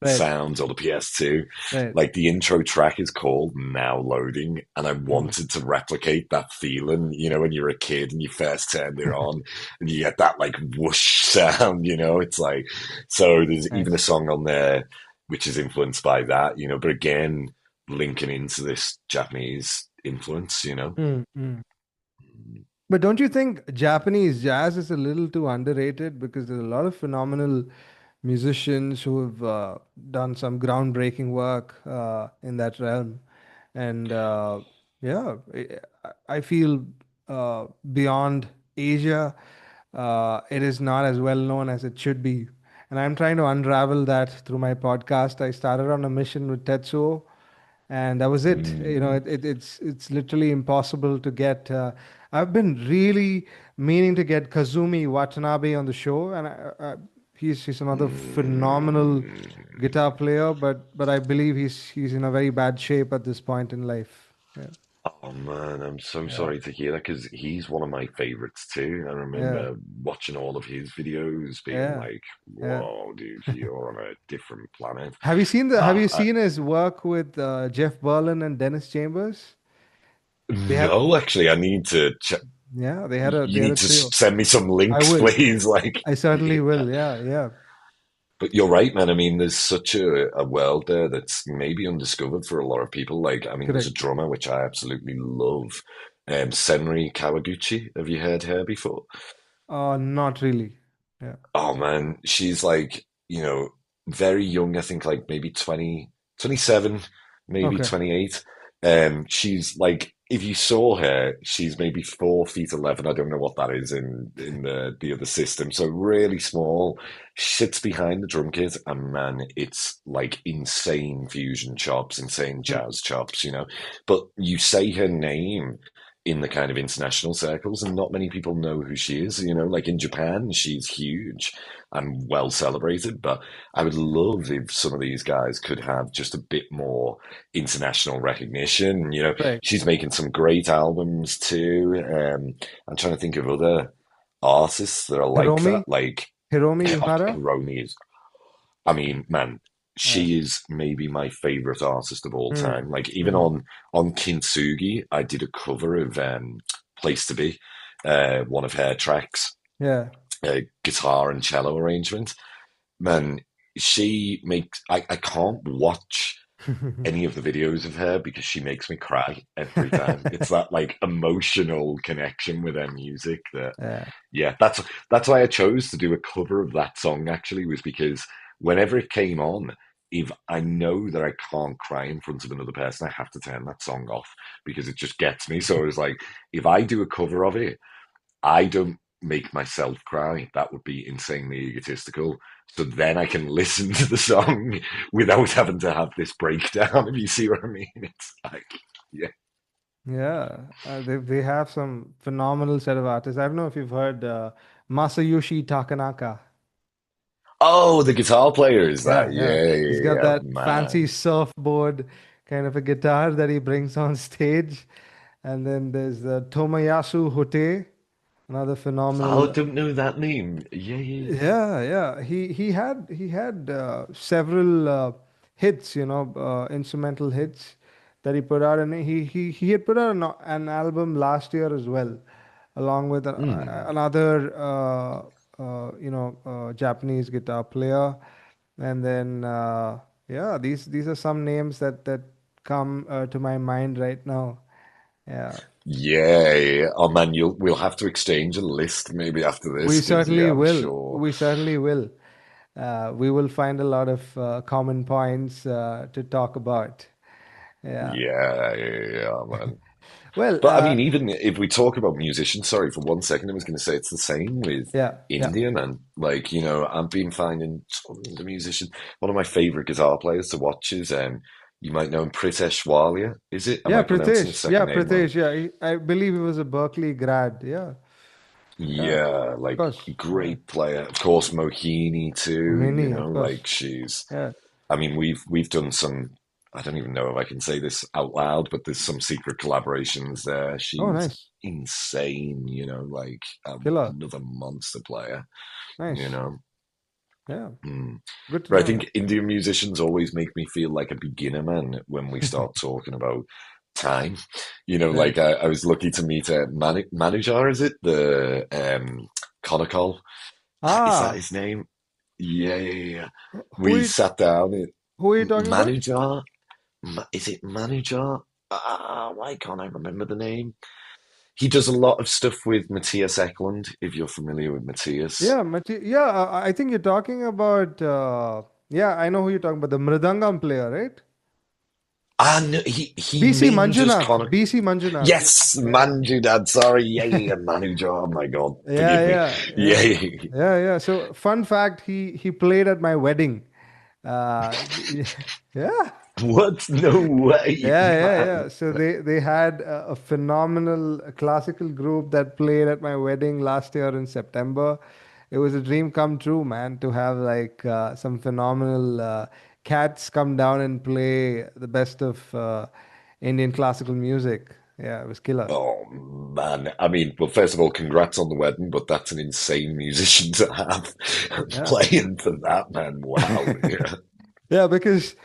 Right, sounds or the PS2, right. like the intro track is called Now Loading, and I Mm. wanted to replicate that feeling, when you're a kid and you first turned it on, and you get that like whoosh sound, it's like so. There's even a Nice. song on there which is influenced by that, but again, linking into this Japanese influence. Mm, mm. But don't you think Japanese jazz is a little too underrated because there's a lot of phenomenal musicians who have done some groundbreaking work in that realm. And yeah, I feel beyond Asia, it is not as well known as it should be. And I'm trying to unravel that through my podcast. I started on a mission with Tetsuo, and that was it. Mm, It's literally impossible to get. I've been really meaning to get Kazumi Watanabe on the show, and he's another phenomenal mm. guitar player, but I believe he's in a very bad shape at this point in life. Yeah, Oh man, I'm so yeah, sorry to hear that because he's one of my favorites too. I yeah, remember watching all of his videos, being yeah, like, yeah. "Whoa, dude, you're on a different planet." Have Ah, you seen his work with Jeff Berlin and Dennis Chambers? They had no, actually, I need to check. yeah, they You had a need to trio. send me some I links, will. please. Like, I certainly yeah. will. Yeah, yeah. But you're right, man. I mean, there's such a world there that's maybe undiscovered for a lot of people. Like, I mean, there's a Correct. drummer which I absolutely love, Senri Kawaguchi. Have you heard her before? Not really. Yeah. Oh man, she's like, very young, I think like maybe 27, maybe Okay. 28. She's like, if you saw her, she's maybe 4 feet 11. I don't know what that is in the other system. So really small. She sits behind the drum kit and man, it's like insane fusion chops, insane Hmm. jazz chops. But you say her name in the kind of international circles, and not many people know who she is. Like in Japan, she's huge and well celebrated. But I would love if some of these guys could have just a bit more international recognition. Right. She's making some great albums too. I'm trying to think of other artists that are like Hiromi, that. Like Hiromi Uhara. Hironi is, I mean, man, Yeah. she is maybe my favorite artist of all Hmm. time. Like even Hmm. on Kintsugi, I did a cover of "Place to Be," one of her tracks, Yeah. guitar and cello arrangement. Man, she makes I can't watch any of the videos of her because she makes me cry every time. It's that like emotional connection with her music that Yeah. yeah, that's why I chose to do a cover of that song actually, was because whenever it came on, if I know that I can't cry in front of another person, I have to turn that song off because it just gets me. So I was like, if I do a cover of it, I don't make myself cry. That would be insanely egotistical. So then I can listen to the song without having to have this breakdown, if you see what I mean. It's like, yeah. Yeah. They have some phenomenal set of artists. I don't know if you've heard Masayoshi Takanaka. Oh, the guitar player is that? Yeah, yeah. Yeah, He's yeah, got yeah, that fancy man. surfboard kind of a guitar that he brings on stage. And then there's Tomoyasu Hote, another Oh, phenomenal. don't know that name. Yeah, yeah, yeah. Yeah, yeah. He had several hits, instrumental hits that he put out, and he had put out an album last year as well, along with Hmm. another Japanese guitar player, and then yeah, these are some names that come to my mind right now. Yeah, Yeah, yeah. Oh man, we'll have to exchange a list maybe after this we because certainly yeah, I'm will. sure. We certainly will. We will find a lot of common points to talk about. Yeah. Yeah, yeah, yeah, man. Well, But I mean, even if we talk about musicians, sorry, for 1 second, I was going to say it's the same with yeah, yeah, India, man. Like, I've been finding tons of musicians. One of my favorite guitar players to watch is, you might know him, Pritesh Walia, is it? Am yeah, I pronouncing his Pritesh. Yeah, second name wrong? Pritesh. Yeah, I believe he was a Berkeley grad. Yeah, yeah, Yeah, of like course. Yeah, great player. Of course, Mohini too, Many, of like course. she's Yeah. I mean, we've done some. I don't even know if I can say this out loud, but there's some secret collaborations there. Oh, She's nice. insane, like Killer. another monster player, you Nice. know. Yeah. Mm. Good to But I know. think Indian musicians always make me feel like a beginner man when we start talking about time. Right. Like I was lucky to meet Manager, is it? The Conical. Is that Ah, his name? Yeah, yeah, yeah. who are We you, sat down. who are you talking about? Manager. Is it manager? Why can't I remember the name? He does a lot of stuff with Matthias Eklund, if you're familiar with Matthias. Yeah, I think you're talking about. Yeah, I know who you're talking about. The Mridangam player, right? And he BC mainly does Manjunath. Connor. BC Manjunath. Yes, Manju Dad. Sorry, yeah, yeah, yeah, Manu Oh my God, Yeah, forgive me. yeah, Yeah, yeah, yeah, yeah. yeah, yeah. So, fun fact: he played at my wedding. Uh, yeah. What? No way, Yeah, yeah, man. yeah. So they had a phenomenal classical group that played at my wedding last year in September. It was a dream come true, man, to have like some phenomenal cats come down and play the best of Indian classical music. Yeah, it was killer. Oh man, I mean, well, first of all, congrats on the wedding, but that's an insane musician to have Yeah. playing for that, man. Wow. Yeah. Yeah, because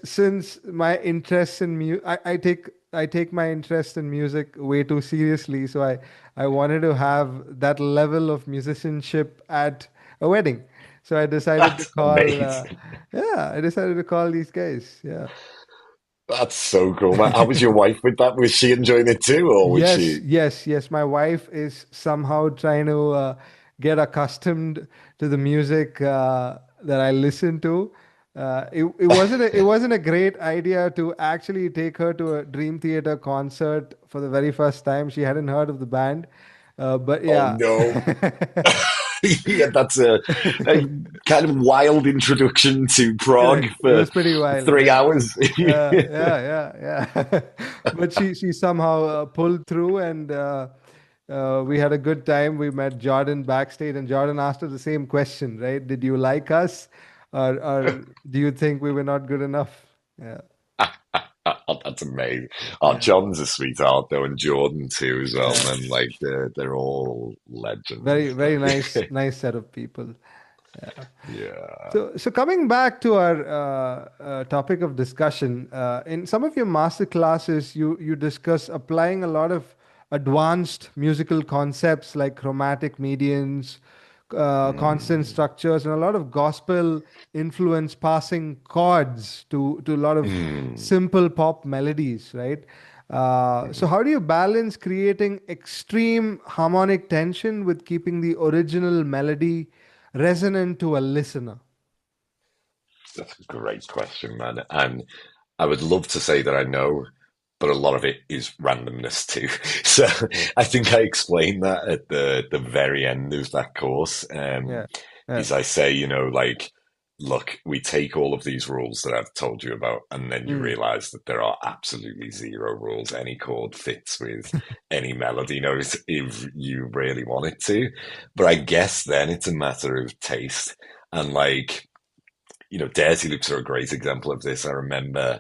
since my interest in I take my interest in music way too seriously, so I wanted to have that level of musicianship at a wedding. So I decided to That's call amazing. yeah, I decided to call these guys. Yeah. That's so cool, man. How was your wife with that? Was she enjoying it too, or was Yes, she? yes, yes. My wife is somehow trying to get accustomed to the music that I listen to. It wasn't a great idea to actually take her to a Dream Theater concert for the very first time. She hadn't heard of the band, but Oh yeah. no. Yeah, that's a kind of wild introduction to Prague Correct. It for was pretty wild. 3 hours. Yeah. But she somehow pulled through, and we had a good time. We met Jordan backstage, and Jordan asked her the same question, right? Did you like us, or do you think we were not good enough? Yeah, Oh, that's amazing. Oh, yeah, John's a sweetheart though, and Jordan too as well, yeah. man. Like they're all Very, legends. very nice set of people. Yeah. Yeah. So coming back to our topic of discussion, in some of your master classes, you discuss applying a lot of advanced musical concepts like chromatic medians, constant Mm. structures, and a lot of gospel influence passing chords to a lot of Mm. simple pop melodies, right? So how do you balance creating extreme harmonic tension with keeping the original melody resonant to a listener? That's a great question, man. And I would love to say that I know, but a lot of it is randomness too. So I think I explained that at the very end of that course. Yeah, yeah. Is I say, like, look, we take all of these rules that I've told you about, and then you Mm, realize that there are absolutely zero rules. Any chord fits with any melody note if you really want it to. But I guess then it's a matter of taste. And like, Dirty Loops are a great example of this. I remember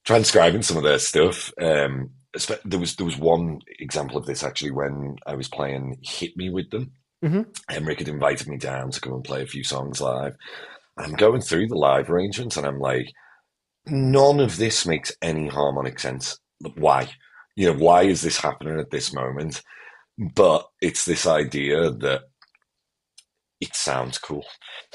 transcribing some of their stuff. There was one example of this actually when I was playing Hit Me with them. hmm Emmerich had invited me down to come and play a few songs live. I'm going through the live arrangements and I'm like, none of this makes any harmonic sense. Why? Why is this happening at this moment? But it's this idea that it sounds cool.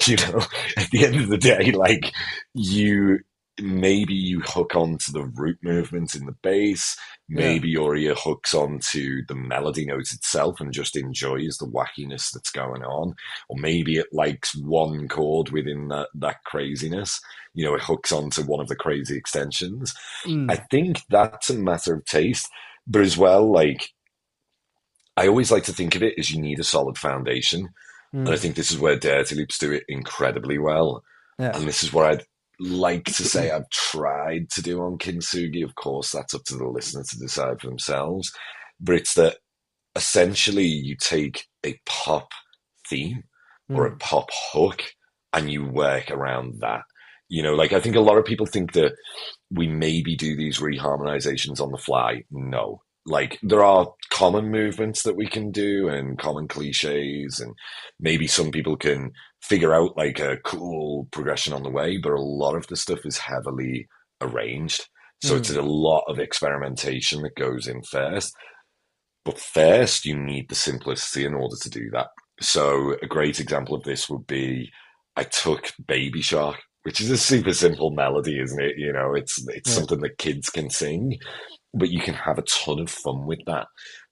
You know, at the end of the day, like you maybe you hook onto the root movement in the bass, Yeah. maybe your ear hooks onto the melody note itself and just enjoys the wackiness that's going on, or maybe it likes one chord within that craziness. It hooks onto one of the crazy extensions. I Mm, think that's a matter of taste, but as well, like I always like to think of it as you need a solid foundation. And I mm. think this is where Dirty Loops do it incredibly well. Yeah. And this is what I'd like to say I've tried to do on Kintsugi. Of course, that's up to the listener to decide for themselves. But it's that essentially you take a pop theme or a Mm, pop hook and you work around that. Like I think a lot of people think that we maybe do these reharmonizations on the fly. No. Like there are common movements that we can do and common cliches, and maybe some people can figure out like a cool progression on the way, but a lot of the stuff is heavily arranged. So it's mm. a lot of experimentation that goes in first. But first, you need the simplicity in order to do that. So a great example of this would be I took Baby Shark, which is a super simple melody, isn't it? It's Yeah. something that kids can sing, but you can have a ton of fun with that.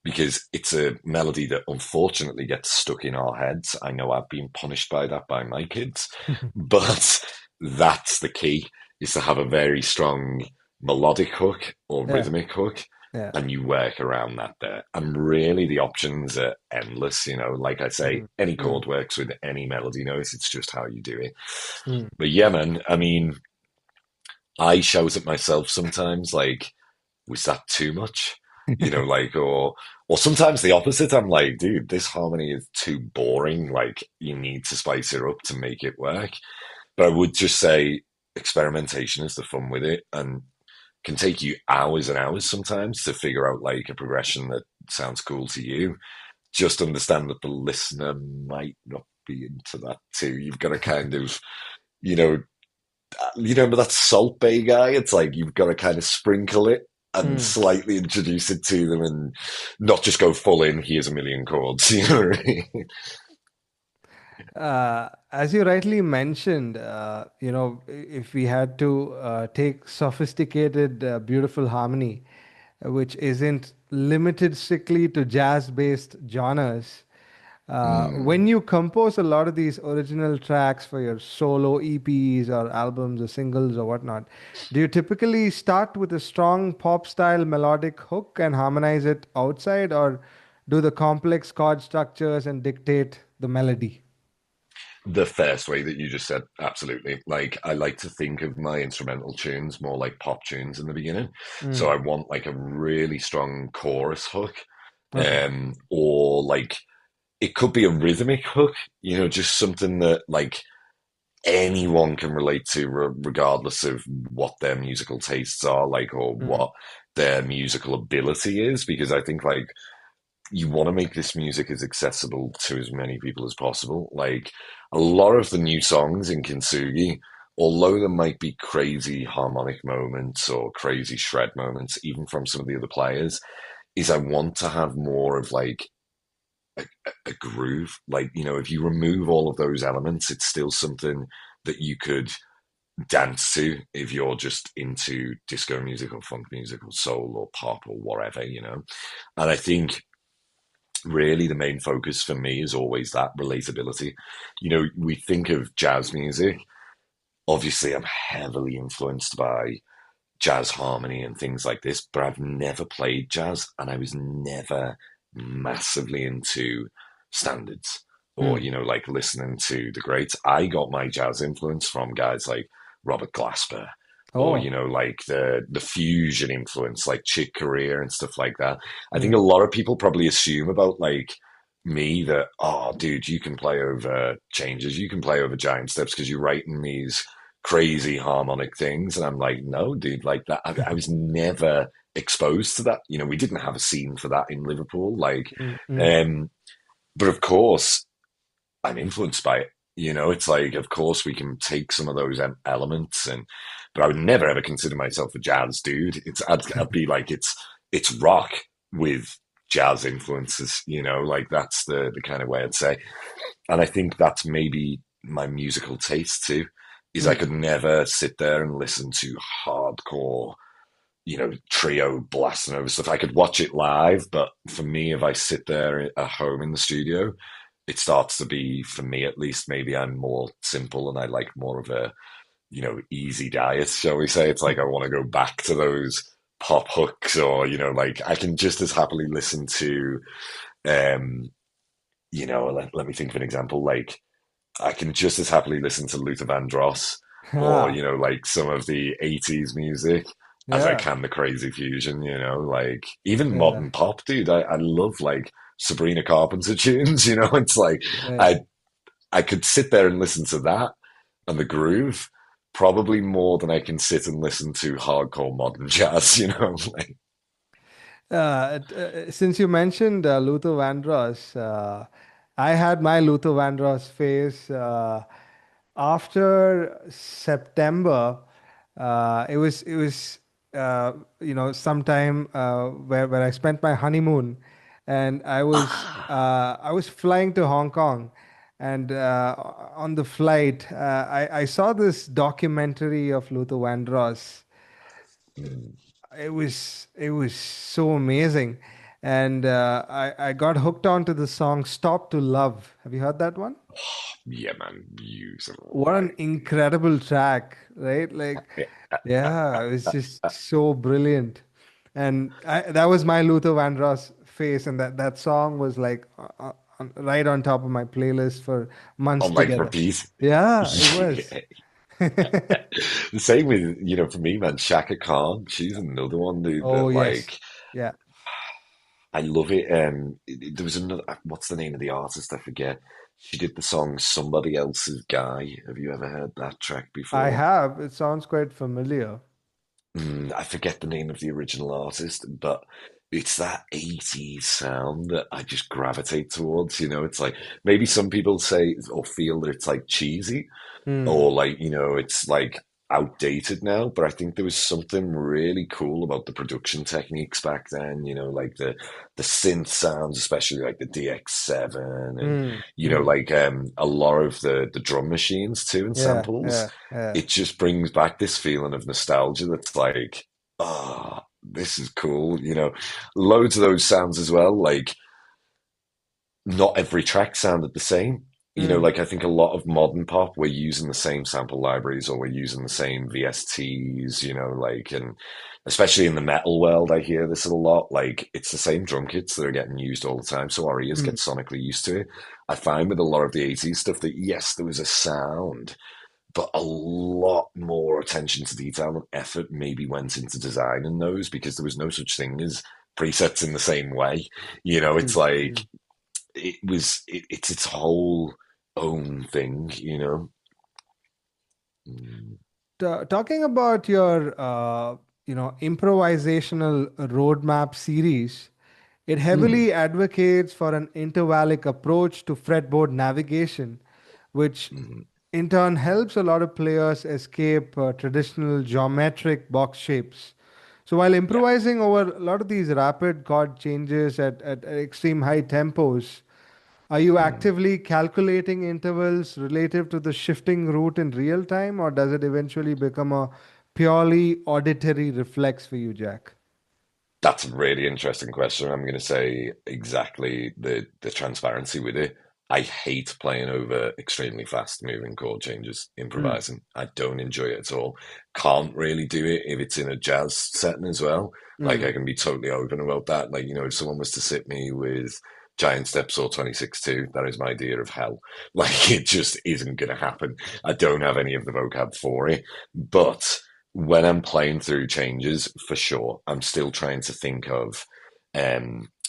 because it's a melody that unfortunately gets stuck in our heads. I know I've been punished by that by my kids, but that's the key, is to have a very strong melodic hook or Yeah, rhythmic hook, yeah. and you work around that there. And really the options are endless, you know, like I say, Mm, any mm, chord works with any melody note. It's just how you do it. mm. But yeah, man, I mean, I shout at myself sometimes, like, was that too much? You know, like, or sometimes the opposite. I'm like, dude, this harmony is too boring. Like, you need to spice it up to make it work. But I would just say experimentation is the fun with it, and can take you hours and hours sometimes to figure out like a progression that sounds cool to you. Just understand that the listener might not be into that too. You've got to kind of, you know, but that Salt Bay guy, it's like you've got to kind of sprinkle it and Mm. slightly introduce it to them, and not just go full in, here's a million chords. You know what I mean? As you rightly mentioned, if we had to take sophisticated, beautiful harmony, which isn't limited strictly to jazz-based genres, when Mm. you compose a lot of these original tracks for your solo EPs or albums or singles or whatnot, do you typically start with a strong pop style melodic hook and harmonize it outside, or do the complex chord structures and dictate the melody? The first way that you just said, absolutely. Like, I like to think of my instrumental tunes more like pop tunes in the beginning. So Mm, I want like a really strong chorus hook, okay. or like it could be a rhythmic hook, you know, just something that like anyone can relate to, regardless of what their musical tastes are like, or Mm, what their musical ability is. Because I think like you want to make this music as accessible to as many people as possible. Like a lot of the new songs in Kintsugi, although there might be crazy harmonic moments or crazy shred moments, even from some of the other players, is I want to have more of like a groove. Like, you know, if you remove all of those elements, it's still something that you could dance to if you're just into disco music or funk music or soul or pop or whatever, you know. And I think really the main focus for me is always that relatability. You know, we think of jazz music. Obviously, I'm heavily influenced by jazz harmony and things like this, but I've never played jazz, and I was never massively into standards or, mm. you know, like listening to the greats. I got my jazz influence from guys like Robert Glasper, or, you Oh. know, like the fusion influence, like Chick Corea and stuff like that. I think Mm, a lot of people probably assume about like me that, oh, dude, you can play over changes, you can play over giant steps because you're writing these crazy harmonic things. And I'm like, no, dude, like that. I was never exposed to that. You know, we didn't have a scene for that in Liverpool. Like, mm, mm, um, but of course, I'm influenced by it. You know, it's like, of course, we can take some of those elements, and but I would never ever consider myself a jazz dude. I'd be like, it's rock with jazz influences. You know, like that's the kind of way I'd say. And I think that's maybe my musical taste too, is I mm. could never sit there and listen to hardcore, you know, trio blasting over stuff. I could watch it live, but for me, if I sit there at home in the studio, it starts to be, for me at least, maybe I'm more simple and I like more of a, you know, easy diet, shall we say. It's like I want to go back to those pop hooks, or, you know, like I can just as happily listen to, um, you know, let me think of an example. Like I can just as happily listen to Luther Vandross, or, Ah, you know, like some of the 80s music, as I yeah, can the crazy fusion, you know, like even yeah, modern pop, dude. I love like Sabrina Carpenter tunes, you know. It's like yeah. I I could sit there and listen to that and the groove probably more than I can sit and listen to hardcore modern jazz, you know. Like, Since you mentioned Luther Vandross, I had my Luther Vandross phase after September. It was sometime where I spent my honeymoon, and I was flying to Hong Kong, and on the flight I saw this documentary of Luther Vandross. mm, It was so amazing. and I got hooked onto the song "Stop to Love." Have you heard that one? Yeah, man, beautiful. What an Like, incredible track, right? Like, yeah, it was just so brilliant. And that was my Luther Vandross face, and that song was like right on top of my playlist for months on like together. repeat. Yeah, it was. Yeah. The same with, for me, man, Shaka Khan. She's another one, dude, Oh, that yes. like Yeah. I love it. There was another. What's the name of the artist? I forget. She did the song "Somebody Else's Guy." Have you ever heard that track I before? have. It sounds quite familiar. I forget the name of the original artist, but it's that 80s sound that I just gravitate towards. It's like maybe some people say or feel that it's like cheesy, Hmm. or like it's like outdated now, but I think there was something really cool about the production techniques back then, like the synth sounds, especially like the DX7, and Hmm. Hmm. like a lot of the drum machines too and Yeah. samples. Yeah. Yeah. It just brings back this feeling of nostalgia that's like, ah, this is cool. Loads of those sounds as well, like not every track sounded the same. Hmm. Like I think a lot of modern pop, we're using the same sample libraries or we're using the same VSTs, like, and especially in the metal world, I hear this a lot. Like it's the same drum kits that are getting used all the time. So our ears get Hmm. sonically used to it. I find with a lot of the 80s stuff that yes, there was a sound, but a lot more attention to detail and effort maybe went into designing those because there was no such thing as presets in the same way. It's Hmm. like Hmm. it's its whole own thing, Mm, Talking about your, improvisational roadmap series, it mm, heavily advocates for an intervallic approach to fretboard navigation, which mm, in turn helps a lot of players escape traditional geometric box shapes. So while yeah. improvising over a lot of these rapid chord changes at extreme high tempos, are you Mm. actively calculating intervals relative to the shifting route in real time, or does it eventually become a purely auditory reflex for you, Jack? That's a really interesting question. I'm going to say exactly the transparency with it. I hate playing over extremely fast moving chord changes, Mm, improvising. I don't enjoy it at all. Can't really do it if it's in a jazz setting as well. Like I mm, can be totally open about that. Like, if someone was to sit me with Giant Steps or 26-2, that is my idea of hell. Like it just isn't going to happen. I don't have any of the vocab for it. But when I'm playing through changes, for sure, I'm still trying to think of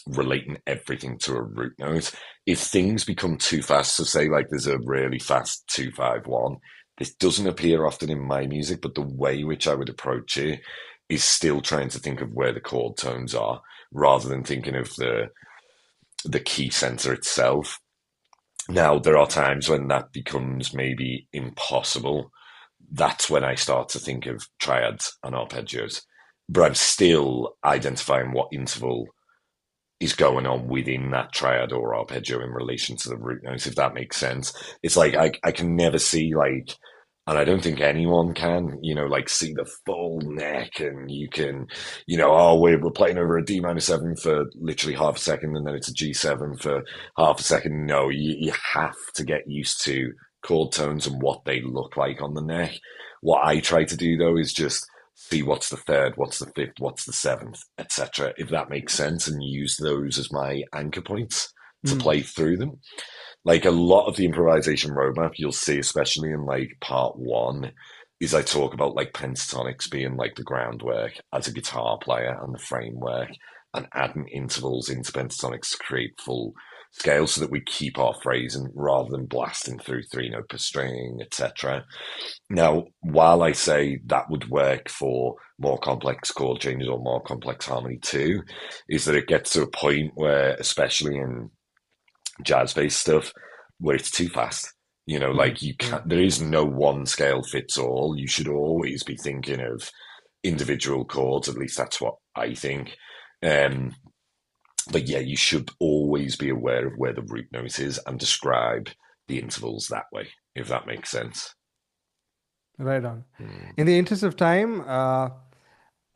relating everything to a root note. If things become too fast, so say like there's a really fast 2-5-1, this doesn't appear often in my music, but the way which I would approach it is still trying to think of where the chord tones are rather than thinking of the key center itself. Now, there are times when that becomes maybe impossible. That's when I start to think of triads and arpeggios. But I'm still identifying what interval is going on within that triad or arpeggio in relation to the root notes, if that makes sense. It's like I can never see like, and I don't think anyone can, like see the full neck and you can, oh, we're playing over a D minor 7 for literally half a second and then it's a G7 for half a second. No, you have to get used to chord tones and what they look like on the neck. What I try to do though is just see what's the third, what's the fifth, what's the seventh, etc. If that makes sense, and use those as my anchor points to mm, play through them. Like a lot of the improvisation roadmap you'll see, especially in like part one, is I talk about like pentatonics being like the groundwork as a guitar player and the framework, and adding intervals into pentatonics to create full scale so that we keep our phrasing rather than blasting through 3 note per string, etc. Now, while I say that would work for more complex chord changes or more complex harmony too, is that it gets to a point where, especially in jazz-based stuff, where it's too fast. mm, Like you mm. can't, there is no one scale fits all. You should always be thinking of individual chords. At least that's what I think. Um, but yeah, you should always be aware of where the root note is and describe the intervals that way, if that makes sense. Right on. Mm. In the interest of time,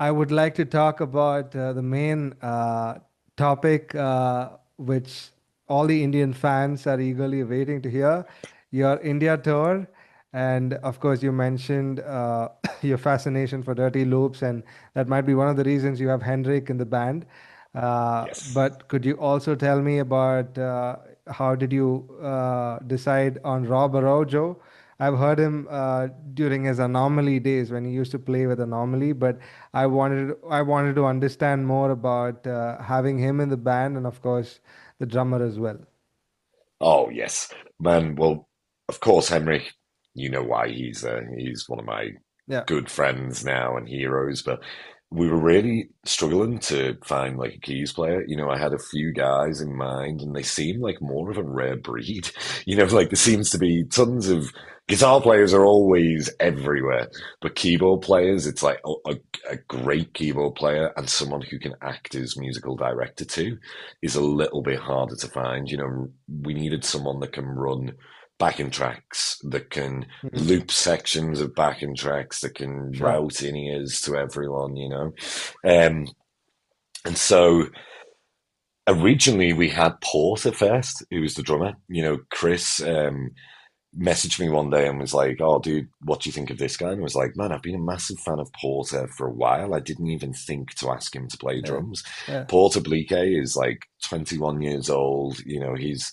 I would like to talk about the main topic which all the Indian fans are eagerly waiting to hear, your India tour. And of course, you mentioned your fascination for dirty loops, and that might be one of the reasons you have Henrik in the band. Yes. But could you also tell me about how did you decide on Rob Araujo? I've heard him during his Anomaly days when he used to play with Anomaly, but I wanted to understand more about having him in the band, and of course the drummer as well. Oh yes, man. Well, of course, Henry. You know why he's one of my Yeah. good friends now and heroes. But we were really struggling to find like a keys player. I had a few guys in mind, and they seem like more of a rare breed. Like there seems to be tons of guitar players are always everywhere, but keyboard players, it's like a great keyboard player and someone who can act as musical director too is a little bit harder to find. We needed someone that can run backing tracks, that can Mm. loop sections of backing tracks, that can Sure. route in ears to everyone. And so originally we had Porter first, who was the drummer. Chris messaged me one day and was like, "Oh, dude, what do you think of this guy?" And I was like, "Man, I've been a massive fan of Porter for a while. I didn't even think to ask him to play Yeah. drums." Yeah. Porter Bleake is like 21 years old. His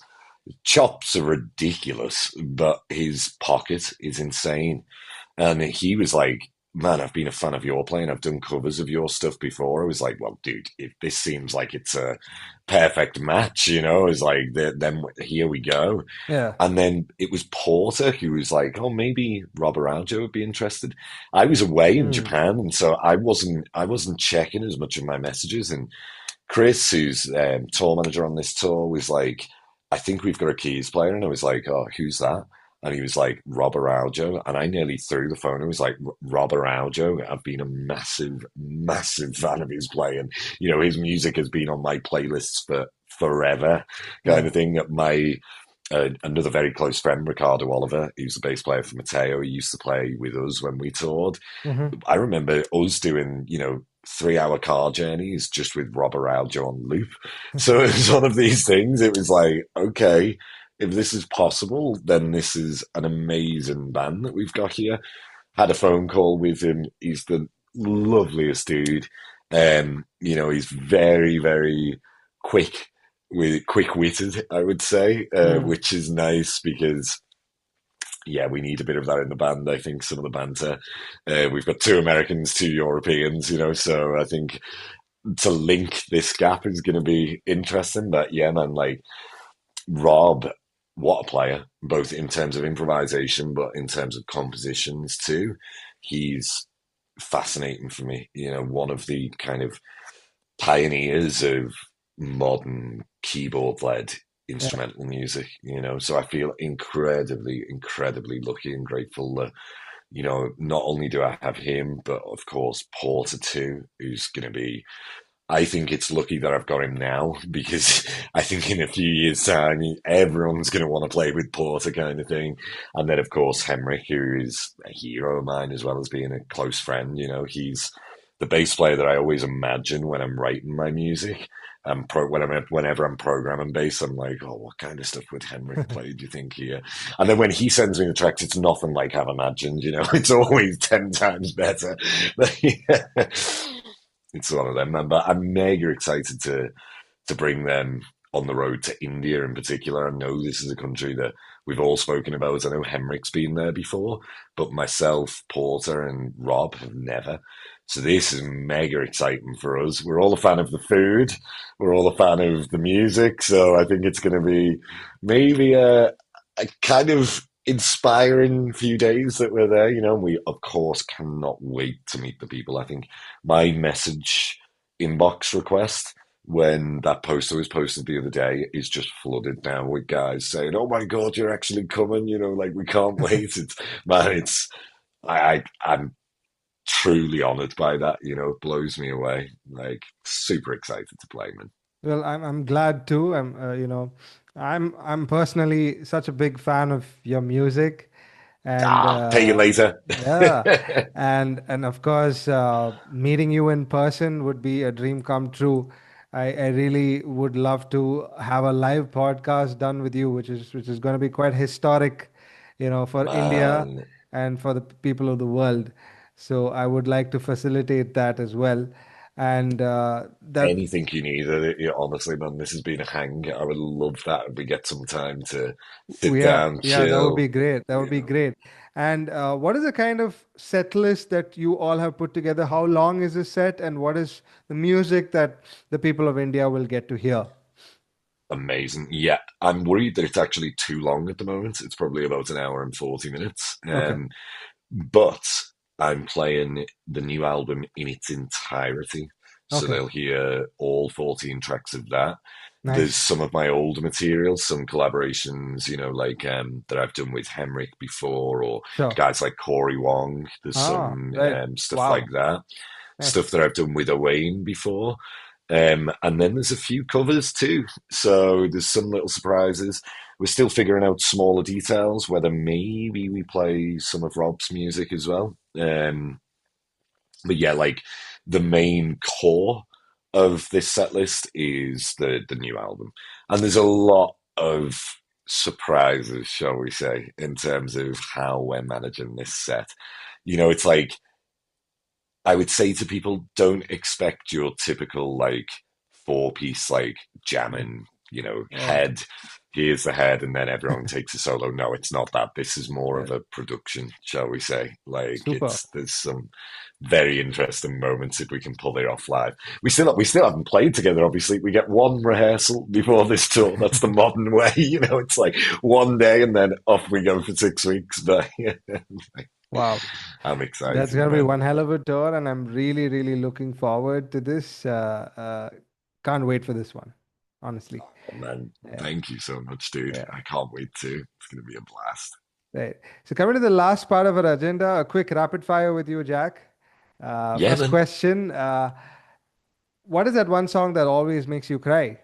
chops are ridiculous, but his pocket is insane. And he was like, "Man, I've been a fan of your playing. I've done covers of your stuff before." I was like, "Well, dude, if this seems like it's a perfect match, it's like, then here we go." Yeah. And then it was Porter who was like, "Oh, maybe Rob Araujo would be interested." I was away in Mm. Japan, and so I wasn't checking as much of my messages. And Chris, who's tour manager on this tour, was like, "I think we've got a keys player." And I was like, "Oh, who's that?" And he was like, "Rob Araujo." And I nearly threw the phone. I was like, "Rob Araujo, I've been a massive, massive fan of his playing. His music has been on my playlists for forever," kind Yeah. of thing. Another very close friend, Ricardo Oliver, who's the bass player for Mateo, he used to play with us when we toured. Hmm. I remember us doing, 3-hour car journeys just with Rob Araujo on loop. So it was one of these things. It was like, okay, if this is possible, then this is an amazing band that we've got here. Had a phone call with him. He's the loveliest dude. He's very, very quick quick-witted, I would say, Mm. which is nice because yeah, we need a bit of that in the band. I think some of the banter. We've got two Americans, two Europeans, so I think to link this gap is going to be interesting. But yeah, man, like Rob, what a player, both in terms of improvisation, but in terms of compositions too. He's fascinating for me. One of the kind of pioneers of modern keyboard led Yeah. instrumental music, so I feel incredibly, incredibly lucky and grateful that, not only do I have him, but of course Porter too, who's going to be, I think it's lucky that I've got him now because I think in a few years' time, everyone's going to want to play with Porter kind of thing. And then, of course, Henrik, who is a hero of mine as well as being a close friend. He's the bass player that I always imagine when I'm writing my music. Whenever I'm programming bass, I'm like, "Oh, what kind of stuff would Henrik play? Do you think here?" And then when he sends me the tracks, it's nothing like I've imagined. It's always 10 times better. Yeah, it's one of them, man. But I'm mega excited to bring them on the road to India in particular. I know this is a country that we've all spoken about. I know Henrik's been there before, but myself, Porter, and Rob have never. So this is mega exciting for us. We're all a fan of the food. We're all a fan of the music. So I think it's going to be maybe a kind of inspiring few days that we're there. We of course cannot wait to meet the people. I think my message inbox request when that poster was posted the other day is just flooded now with guys saying, "Oh my God, you're actually coming!" Like we can't wait. It's man, it's I'm truly honoured by that. It blows me away. Like super excited to play, man. Well, I'm glad too. I'm personally such a big fan of your music, and Pay you later. yeah, and of course, meeting you in person would be a dream come true. I really would love to have a live podcast done with you, which is going to be quite historic, for India Man, and for the people of the world. So I would like to facilitate that as well. And that anything you need, honestly, man, this has been a hang. I would love that if we get some time to sit down, yeah, that would be chill, great. That would you be know. great. And what is the kind of set list that you all have put together? How long is this set, and what is the music that the people of India will get to hear? Amazing. Yeah, I'm worried that it's actually too long at the moment. It's probably about an hour and 40 minutes. Okay. But I'm playing the new album in its entirety. So Okay. they'll hear all 14 tracks of that. There's Nice. some of my older material, some collaborations, like that I've done with Henrik before, or Sure. guys like Corey Wong. There's Ah, some right. stuff like Wow. that, stuff Nice. that I've done with Owain before. And then there's a few covers too. So there's some little surprises. We're still figuring out smaller details, whether maybe we play some of Rob's music as well. But yeah, like the main core of this set list is the new album. And there's a lot of surprises, shall we say, in terms of how we're managing this set. It's like I would say to people, don't expect your typical like four-piece like jamming, Oh, head. Here's the head, and then everyone takes a solo. No, it's not that. This is more of right. a production, shall we say? Like Super. there's some very interesting moments if we can pull it off live. We still haven't played together. Obviously, we get one rehearsal before this tour. That's the modern way. It's like one day and then off we go for 6 weeks. But yeah, Wow. I'm That's excited, gonna be man. one hell of a tour, and I'm really, really looking forward to this. Can't wait for this one, honestly. Oh, man, Yeah. thank you so much, dude. Yeah. I can't wait to. It's going to be a blast. Right. So coming to the last part of our agenda, a quick rapid fire with you, Jack. Yeah, First man. question. What is that one song that always makes you cry?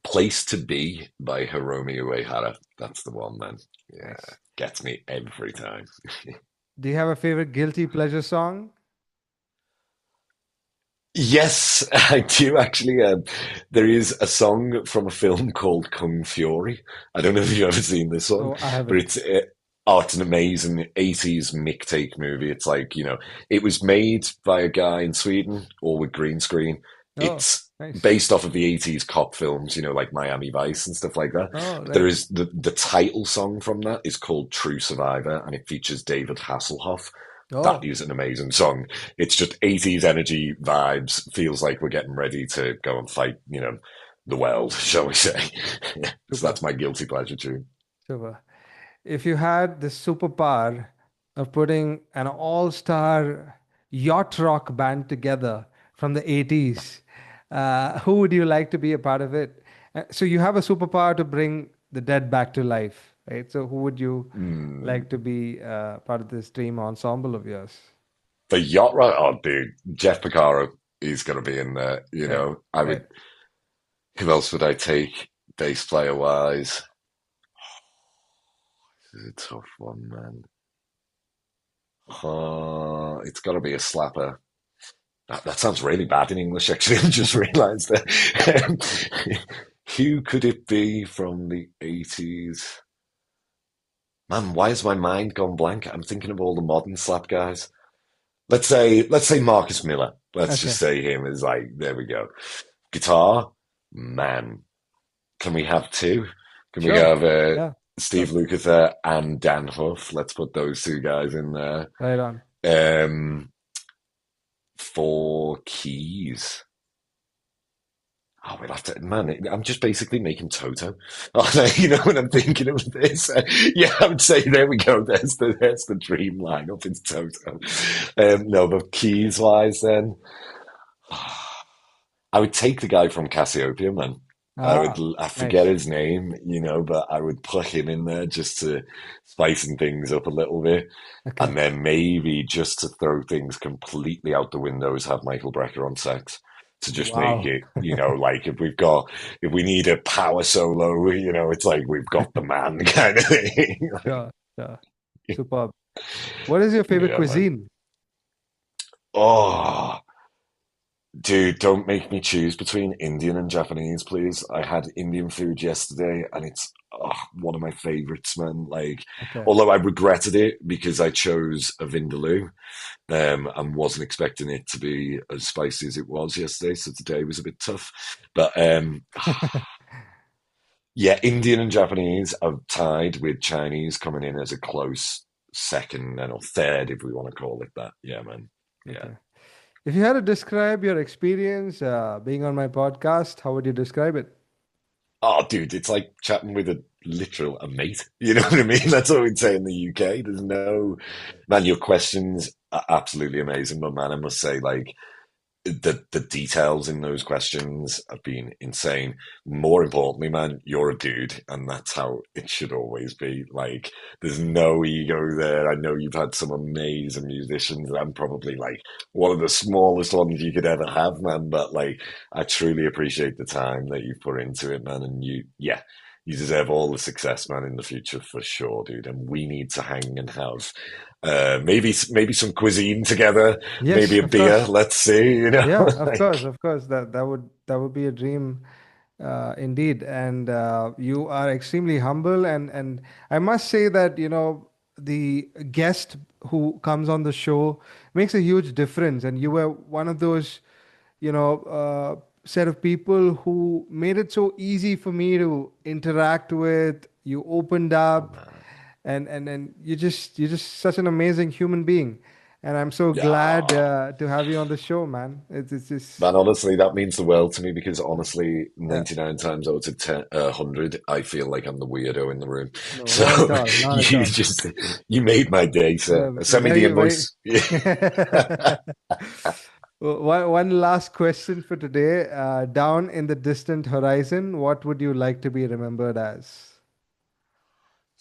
Place to Be by Hiromi Uehara. That's the one, man. Yeah, Nice. gets me every time. Do you have a favorite guilty pleasure song? Yes, I do actually. There is a song from a film called Kung Fury. I don't know if you've ever seen this one, Oh, I but haven't. it's an amazing 80s mixtape movie. It's like, it was made by a guy in Sweden, all with green screen. Oh, It's nice. based off of the 80s cop films, like Miami Vice and stuff like that. Oh, But there right. is the title song from that is called True Survivor, and it features David Hasselhoff. That Oh, is an amazing song. It's just 80s energy vibes. Feels like we're getting ready to go and fight, the world, shall we say. So super, that's my guilty pleasure tune. super. If you had the superpower of putting an all-star yacht rock band together from the 80s, who would you like to be a part of it? So you have a superpower to bring the dead back to life, right? So who would you Mm. like to be part of this dream ensemble of yours? The yacht rock, oh dude, Jeff Porcaro, he's gonna be in there, Right, I right. would, who else would I take? Bass player wise. This is a tough one, man. It's gotta be a slapper. That sounds really bad in English, actually. I just realised that. Who could it be from the 80s? Man, why has my mind gone blank? I'm thinking of all the modern slap guys. Let's say Marcus Miller. Let's just Okay, say him as like, there we go. Guitar, man. Can we have two? Can we sure. have Yeah, Steve sure. Lukather and Dan Huff? Let's put those two guys in there. Right on. Um, for keys. Oh, we'll have to, man, I'm just basically making Toto. Oh, when I'm thinking of this, yeah, I would say there we go. There's the dream lineup. It's Toto. No, but keys wise, then I would take the guy from Cassiopeia, man. Ah, I forget nice. his name, but I would put him in there just to spicing things up a little bit. Okay. And then maybe just to throw things completely out the windows, have Michael Brecker on sax to just make Wow. it, like if we need a power solo, it's like we've got the man kind of thing. Sure, sure. Superb. What is your favorite Yeah, man. cuisine? Oh, Dude, don't make me choose between Indian and Japanese, please. I had Indian food yesterday, and it's one of my favorites, man. Like, Okay. although I regretted it because I chose a vindaloo, and wasn't expecting it to be as spicy as it was yesterday. So today was a bit tough. But yeah, Indian and Japanese are tied with Chinese coming in as a close second and or third, if we want to call it that. Yeah, man. Yeah. Okay. If you had to describe your experience being on my podcast, how would you describe it? Oh, dude, it's like chatting with a mate. You know what I mean? That's what we'd say in the UK. There's no, man, your questions are absolutely amazing, but man, I must say, like, the details in those questions have been insane. More importantly, man, you're a dude, and that's how it should always be. Like, there's no ego there. I know you've had some amazing musicians. And I'm probably like one of the smallest ones you could ever have, man. But like, I truly appreciate the time that you've put into it, man. And yeah, you deserve all the success, man, in the future for sure, dude. And we need to hang and have maybe some cuisine together, maybe Yes, a of beer. course. Let's see, you know, Yeah, of like, course, of course. That would be a dream, indeed. And you are extremely humble, and I must say that the guest who comes on the show makes a huge difference. And you were one of those, set of people who made it so easy for me to interact with. You opened oh up, man, and you're just such an amazing human being, and I'm so glad yeah. to have you on the show, man. It's just Man, honestly, that means the world to me because honestly, yeah. 99 times out of 100, I feel like I'm the weirdo in the room. No, So not at all, not at you all. just, you made my day, sir. Send me the Very, very. invoice. Well, one last question for today. Down in the distant horizon, what would you like to be remembered as?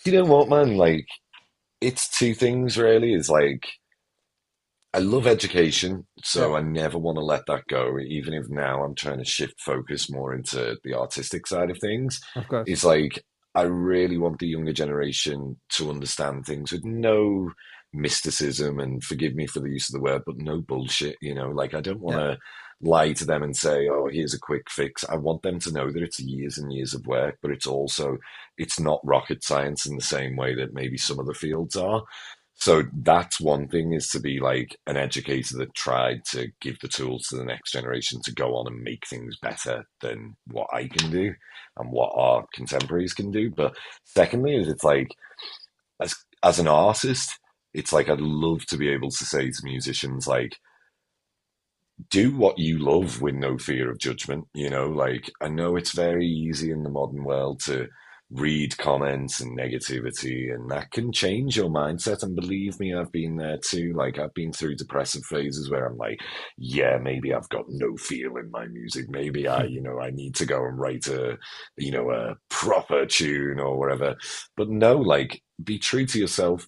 You know what, man? Like, it's two things really. Is like, I love education, Yeah, so I never want to let that go, even if now I'm trying to shift focus more into the artistic side of things. of course. It's like I really want the younger generation to understand things with no mysticism, and forgive me for the use of the word, but no bullshit, you know, like I don't want Yeah. to lie to them and say, oh, here's a quick fix. I want them to know that it's years and years of work, but it's not rocket science in the same way that maybe some of the fields are. So that's one thing, is to be like an educator that tried to give the tools to the next generation to go on and make things better than what I can do and what our contemporaries can do. But secondly, is it's like as as an artist, it's like I'd love to be able to say to musicians like, do what you love with no fear of judgment. You know, like I know it's very easy in the modern world to read comments and negativity, and that can change your mindset. And believe me, I've been there too. Like I've been through depressive phases where I'm like, yeah, maybe I've got no feel in my music. Maybe I need to go and write a proper tune or whatever. But no, like be true to yourself,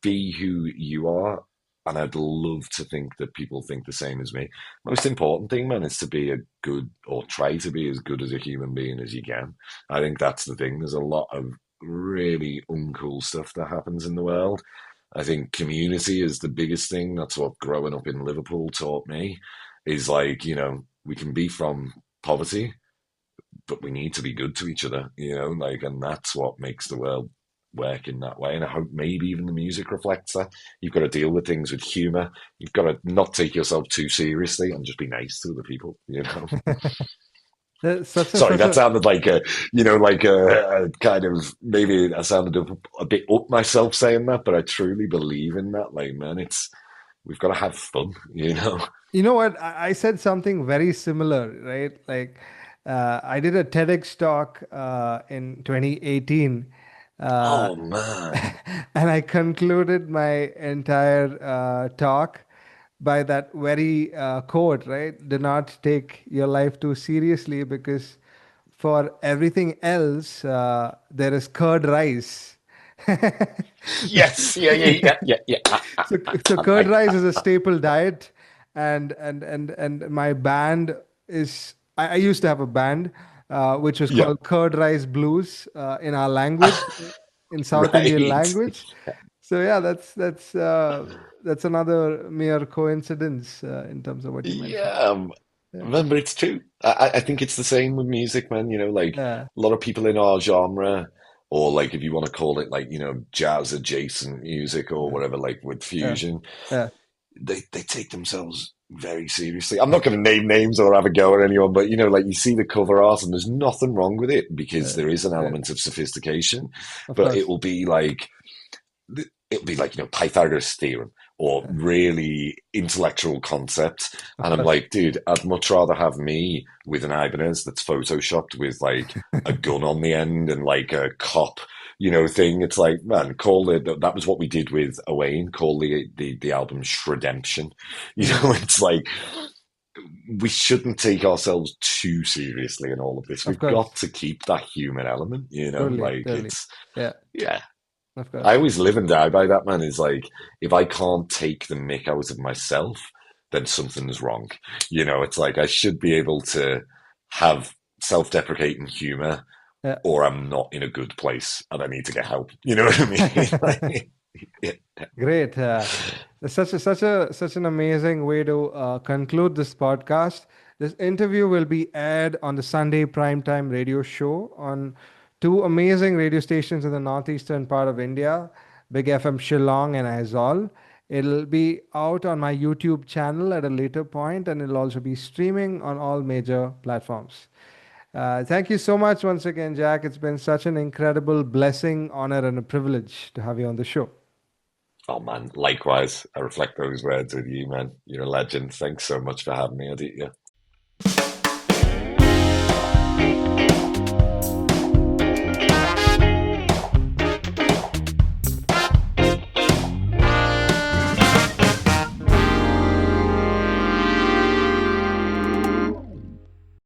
be who you are. And I'd love to think that people think the same as me. Most important thing, man, is to be a good, or try to be as good as a human being as you can. I think that's the thing. There's a lot of really uncool stuff that happens in the world. I think community is the biggest thing. That's what growing up in Liverpool taught me, is like, we can be from poverty, but we need to be good to each other, like, and that's what makes the world work in that way. And I hope maybe even the music reflects that. You've got to deal with things with humor. You've got to not take yourself too seriously and just be nice to other people. That's such a Sorry, such that a sounded like a kind of, maybe I sounded a bit up myself saying that, but I truly believe in that. Like, man, we've got to have fun. You know what? I said something very similar, right? Like, I did a TEDx talk in 2018, uh, Oh man. and I concluded my entire talk by that very quote, right? Do not take your life too seriously, because for everything else, there is curd rice. Yes, yeah, yeah, yeah, yeah, yeah. So I curd like rice is that. a staple diet, and my band is. I used to have a band, which was Yeah, called Curd Rice Blues in our language, in South Indian right. language. So yeah, that's another mere coincidence in terms of what you mentioned. Yeah, Yeah. Remember, it's true. I think it's the same with music, man. Like Yeah. a lot of people in our genre, or like if you want to call it like, jazz adjacent music or Yeah. whatever, like with Yeah. fusion, Yeah. they take themselves very seriously. I'm not going to name names or have a go at anyone, but like you see the cover art and there's nothing wrong with it because Yeah. there is an Yeah. element of sophistication, Of but it course. will be like Pythagoras theorem or Yeah. really intellectual concepts. Of And I'm course. like, dude, I'd much rather have me with an Ibanez that's photoshopped with like a gun on the end and like a cop, thing. It's like, man, that was what we did with Owain, call the album Shredemption. Mm. It's like, we shouldn't take ourselves too seriously in all of this. Of We've course. got to keep that human element, Totally. like Totally. Yeah. yeah. Of I course. always live and die by that, man. Is like, if I can't take the mick out of myself, then something's wrong. It's like I should be able to have self-deprecating humor, Yeah. or I'm not in a good place and I need to get help. You know what I mean? Like, yeah. Great. Such an amazing way to conclude this podcast. This interview will be aired on the Sunday primetime radio show on two amazing radio stations in the northeastern part of India, Big FM Shillong and Aizawl. It'll be out on my YouTube channel at a later point, and it'll also be streaming on all major platforms. Thank you so much once again, Jack. It's been such an incredible blessing, honor, and a privilege to have you on the show. Oh man, likewise. I reflect those words with you, man. You're a legend. Thanks so much for having me, Aditya.